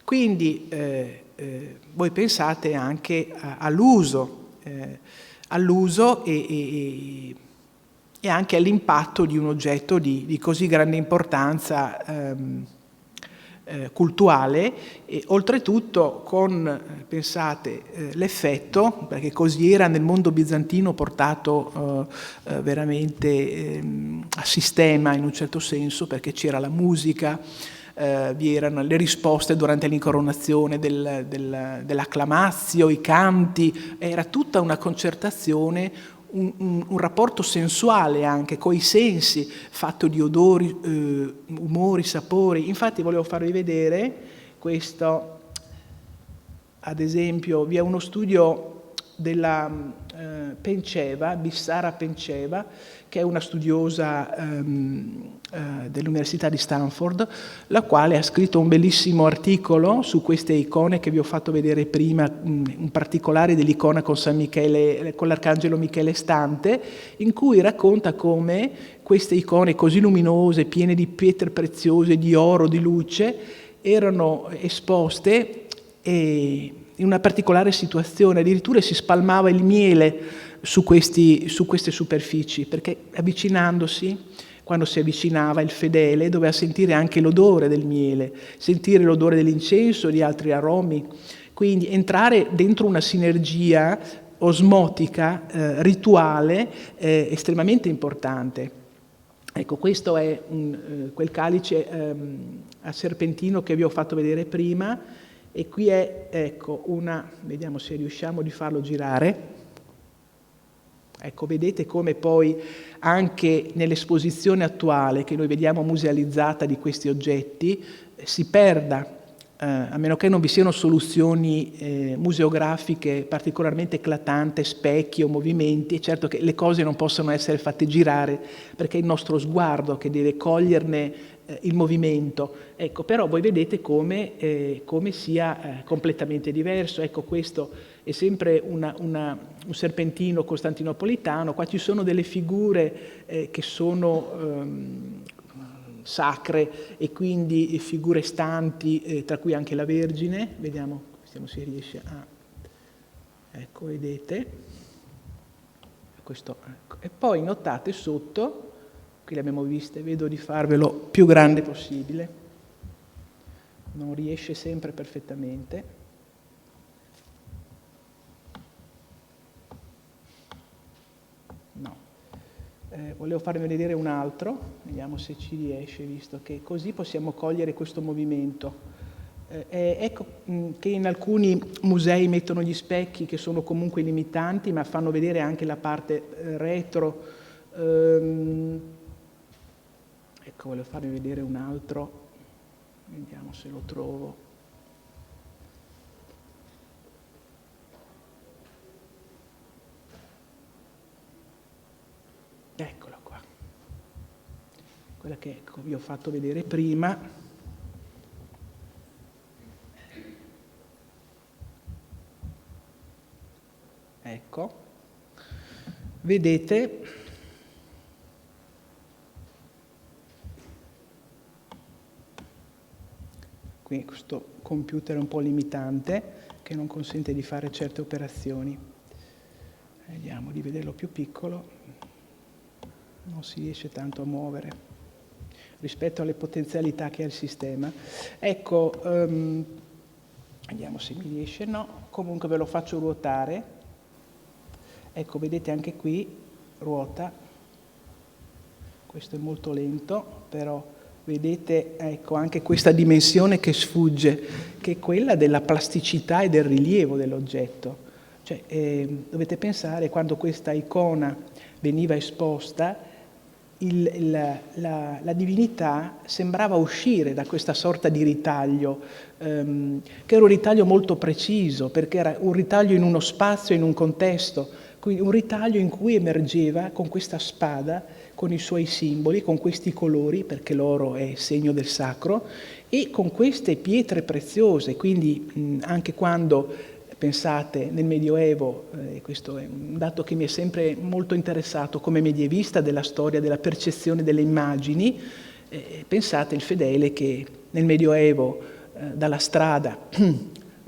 Quindi voi pensate anche all'uso e anche all'impatto di un oggetto di così grande importanza cultuale e oltretutto con, pensate, l'effetto, perché così era nel mondo bizantino portato veramente a sistema in un certo senso, perché c'era la musica, vi erano le risposte durante l'incoronazione dell'acclamazio, i canti, era tutta una concertazione, un rapporto sensuale anche coi sensi, fatto di odori, umori, sapori. Infatti volevo farvi vedere questo, ad esempio, vi è uno studio della Penceva, Bissara Penceva, che è una studiosa dell'Università di Stanford, la quale ha scritto un bellissimo articolo su queste icone che vi ho fatto vedere prima, in particolare dell'icona con San Michele, con l'Arcangelo Michele stante, in cui racconta come queste icone così luminose, piene di pietre preziose, di oro, di luce, erano esposte in una particolare situazione, addirittura si spalmava il miele su queste superfici, perché avvicinandosi Quando si avvicinava il fedele doveva sentire anche l'odore del miele, sentire l'odore dell'incenso e di altri aromi, quindi entrare dentro una sinergia osmotica, rituale, estremamente importante. Ecco, questo è quel calice a serpentino che vi ho fatto vedere prima, e qui è, ecco, vediamo se riusciamo di farlo girare. Ecco, vedete come poi anche nell'esposizione attuale che noi vediamo musealizzata di questi oggetti si perda, a meno che non vi siano soluzioni museografiche particolarmente eclatanti, specchi o movimenti. È certo che le cose non possono essere fatte girare perché è il nostro sguardo che deve coglierne il movimento. Ecco, però voi vedete come sia completamente diverso. Ecco, questo è sempre un serpentino costantinopolitano. Qua ci sono delle figure che sono sacre e quindi figure stanti, tra cui anche la Vergine. Vediamo se riesce a... Ecco, vedete? Questo, ecco. E poi notate sotto, qui le abbiamo viste, vedo di farvelo più grande possibile, non riesce sempre perfettamente. No. Volevo farvi vedere un altro, vediamo se ci riesce, visto che così possiamo cogliere questo movimento. Ecco che in alcuni musei mettono gli specchi che sono comunque limitanti, ma fanno vedere anche la parte retro. Ecco, volevo farvi vedere un altro, vediamo se lo trovo. Eccola qua, quella che vi ho fatto vedere prima. Ecco, vedete, qui questo computer è un po' limitante che non consente di fare certe operazioni. Vediamo di vederlo più piccolo. Non si riesce tanto a muovere rispetto alle potenzialità che ha il sistema. Ecco, vediamo se mi riesce. No, comunque ve lo faccio ruotare. Ecco, vedete anche qui, ruota. Questo è molto lento, però vedete, ecco, anche questa dimensione che sfugge, che è quella della plasticità e del rilievo dell'oggetto. Cioè, dovete pensare, quando questa icona veniva esposta, la divinità sembrava uscire da questa sorta di ritaglio, che era un ritaglio molto preciso, perché era un ritaglio in uno spazio, in un contesto, quindi un ritaglio in cui emergeva con questa spada, con i suoi simboli, con questi colori, perché l'oro è segno del sacro, e con queste pietre preziose. Quindi anche quando pensate nel Medioevo, questo è un dato che mi è sempre molto interessato come medievista della storia, della percezione delle immagini, pensate il fedele che nel Medioevo dalla strada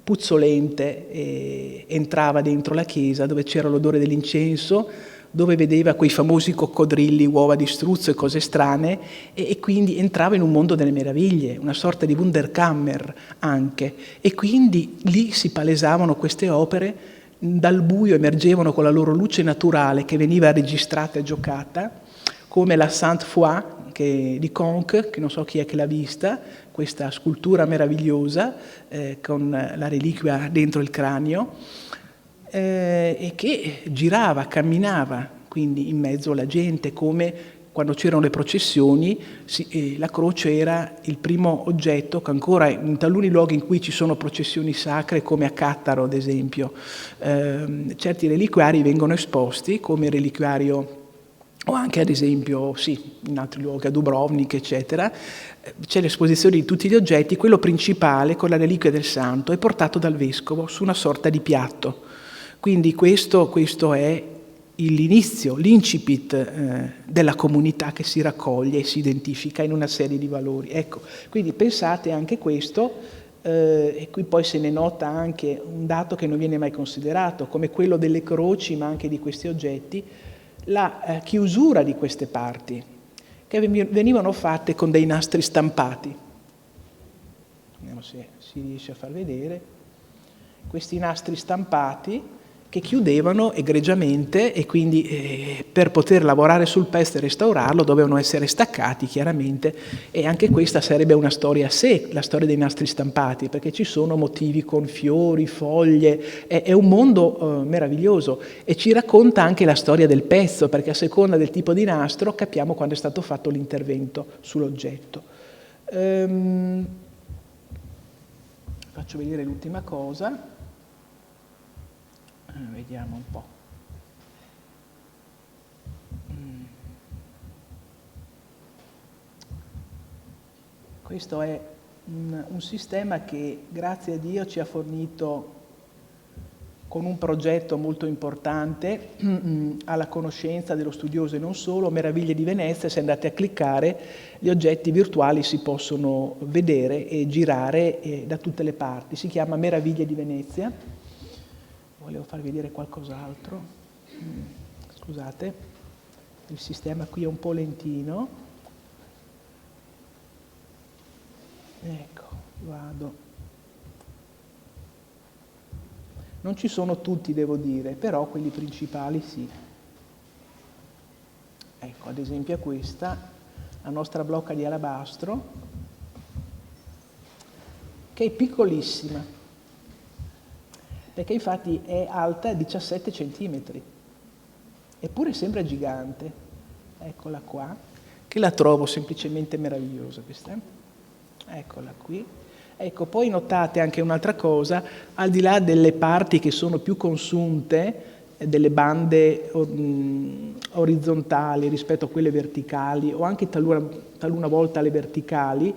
puzzolente entrava dentro la chiesa dove c'era l'odore dell'incenso, dove vedeva quei famosi coccodrilli, uova di struzzo e cose strane, e quindi entrava in un mondo delle meraviglie, una sorta di Wunderkammer anche, e quindi lì si palesavano queste opere, dal buio emergevano con la loro luce naturale che veniva registrata e giocata, come la Sainte-Foy di Conques, che non so chi è che l'ha vista, questa scultura meravigliosa con la reliquia dentro il cranio, e che girava, camminava, quindi in mezzo alla gente, come quando c'erano le processioni, la croce era il primo oggetto che ancora in taluni luoghi in cui ci sono processioni sacre, come a Cattaro ad esempio, certi reliquiari vengono esposti come reliquiario, o anche ad esempio, sì, in altri luoghi, a Dubrovnik, eccetera, c'è l'esposizione di tutti gli oggetti, quello principale con la reliquia del santo è portato dal vescovo su una sorta di piatto. Quindi questo è l'inizio, l'incipit della comunità che si raccoglie e si identifica in una serie di valori. Ecco, quindi pensate anche questo, e qui poi se ne nota anche un dato che non viene mai considerato, come quello delle croci, ma anche di questi oggetti, la chiusura di queste parti. che venivano fatte con dei nastri stampati. Vediamo se si riesce a far vedere. Questi nastri stampati che chiudevano egregiamente e quindi per poter lavorare sul pezzo e restaurarlo dovevano essere staccati chiaramente, e anche questa sarebbe una storia a sé, la storia dei nastri stampati, perché ci sono motivi con fiori, foglie, è un mondo meraviglioso, e ci racconta anche la storia del pezzo, perché a seconda del tipo di nastro capiamo quando è stato fatto l'intervento sull'oggetto. Faccio vedere l'ultima cosa. Vediamo un po'. Questo è un sistema che, grazie a Dio, ci ha fornito con un progetto molto importante alla conoscenza dello studioso e non solo, Meraviglie di Venezia. Se andate a cliccare, gli oggetti virtuali si possono vedere e girare da tutte le parti. Si chiama Meraviglie di Venezia. Volevo farvi vedere qualcos'altro. Scusate, il sistema qui è un po' lentino. Ecco, vado. Non ci sono tutti, devo dire, però quelli principali sì. Ecco, ad esempio questa, la nostra blocca di alabastro, che è piccolissima, perché infatti è alta 17 centimetri, eppure sembra gigante. Eccola qua, che la trovo semplicemente meravigliosa questa. Eccola qui. Ecco, poi notate anche un'altra cosa, al di là delle parti che sono più consunte, delle bande orizzontali rispetto a quelle verticali, o anche taluna volta le verticali,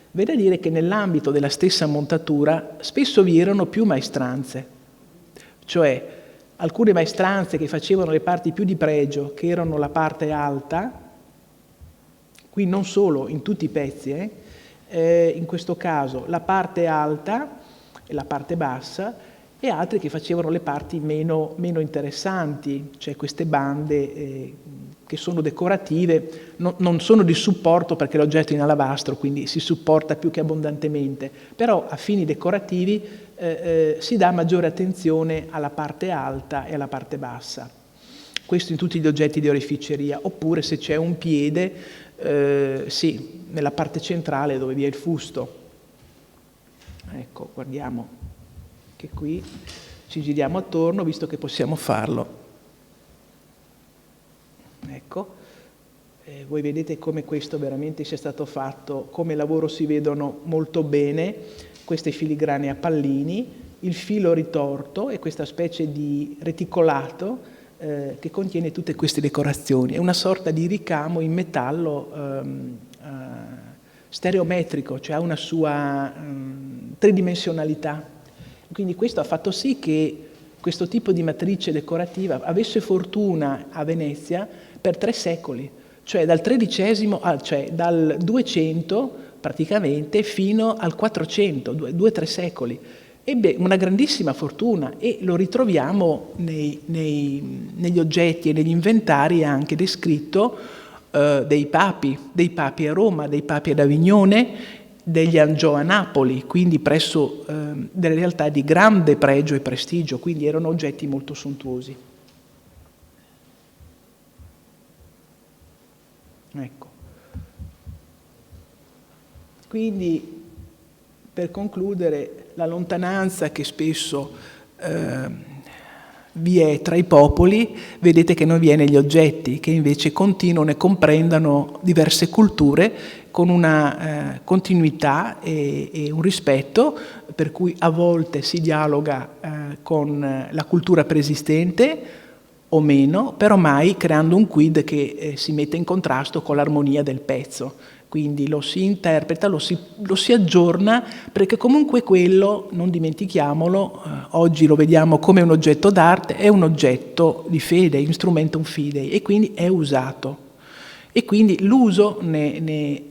v'è da dire che nell'ambito della stessa montatura spesso vi erano più maestranze. Cioè alcune maestranze che facevano le parti più di pregio, che erano la parte alta, qui non solo, in tutti i pezzi, in questo caso la parte alta e la parte bassa, e altre che facevano le parti meno interessanti, cioè queste bande che sono decorative, non sono di supporto perché l'oggetto è in alabastro, quindi si supporta più che abbondantemente, però a fini decorativi si dà maggiore attenzione alla parte alta e alla parte bassa. Questo in tutti gli oggetti di oreficeria, oppure se c'è un piede, sì, nella parte centrale dove vi è il fusto. Ecco, guardiamo che qui ci giriamo attorno, visto che possiamo farlo. Ecco, voi vedete come questo veramente sia stato fatto, come lavoro si vedono molto bene queste filigrane a pallini, il filo ritorto e questa specie di reticolato che contiene tutte queste decorazioni. È una sorta di ricamo in metallo stereometrico, cioè ha una sua tridimensionalità. Quindi questo ha fatto sì che questo tipo di matrice decorativa avesse fortuna a Venezia per 3 secoli, cioè dal XIII, cioè dal 200 praticamente fino al 400, 2-3 secoli. Ebbe una grandissima fortuna e lo ritroviamo negli oggetti e negli inventari anche descritto dei papi a Roma, dei papi ad Avignone, degli Angiò a Napoli, quindi presso delle realtà di grande pregio e prestigio, quindi erano oggetti molto sontuosi. Ecco. Quindi, per concludere, la lontananza che spesso vi è tra i popoli, vedete che non vi è negli oggetti, che invece continuano e comprendano diverse culture con una continuità e un rispetto, per cui a volte si dialoga con la cultura preesistente o meno, però mai creando un quid che si mette in contrasto con l'armonia del pezzo. Quindi lo si interpreta, lo si aggiorna, perché comunque quello, non dimentichiamolo, oggi lo vediamo come un oggetto d'arte, è un oggetto di fede, instrumentum fidei, e quindi è usato. E quindi l'uso ne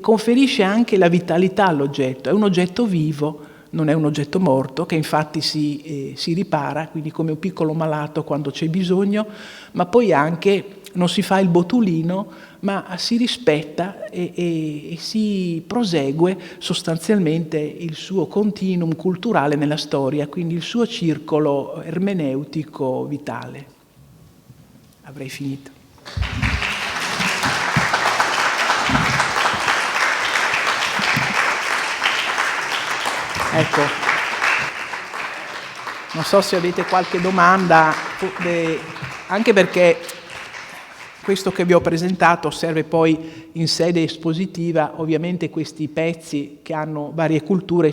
conferisce anche la vitalità all'oggetto, è un oggetto vivo, non è un oggetto morto, che infatti si ripara, quindi come un piccolo malato quando c'è bisogno, ma poi anche non si fa il botulino, ma si rispetta e si prosegue sostanzialmente il suo continuum culturale nella storia, quindi il suo circolo ermeneutico vitale. Avrei finito. Ecco, non so se avete qualche domanda, anche perché questo che vi ho presentato serve poi in sede espositiva. Ovviamente questi pezzi che hanno varie culture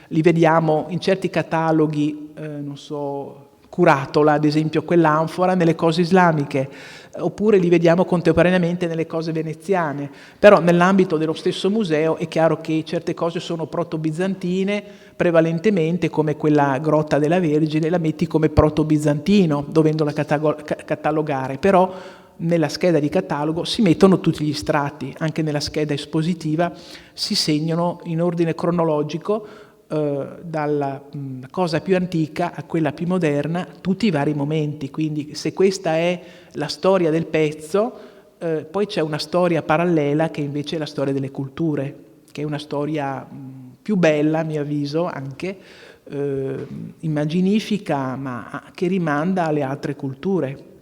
li vediamo in certi cataloghi, non so, Curatola, ad esempio, quell'anfora nelle cose islamiche, oppure li vediamo contemporaneamente nelle cose veneziane. Però nell'ambito dello stesso museo è chiaro che certe cose sono proto-bizantine, prevalentemente come quella Grotta della Vergine, la metti come proto-bizantino, dovendola catalogare, però nella scheda di catalogo si mettono tutti gli strati, anche nella scheda espositiva si segnano in ordine cronologico dalla cosa più antica a quella più moderna tutti i vari momenti, quindi se questa è la storia del pezzo, poi c'è una storia parallela che invece è la storia delle culture, che è una storia più bella a mio avviso, anche immaginifica, ma che rimanda alle altre culture.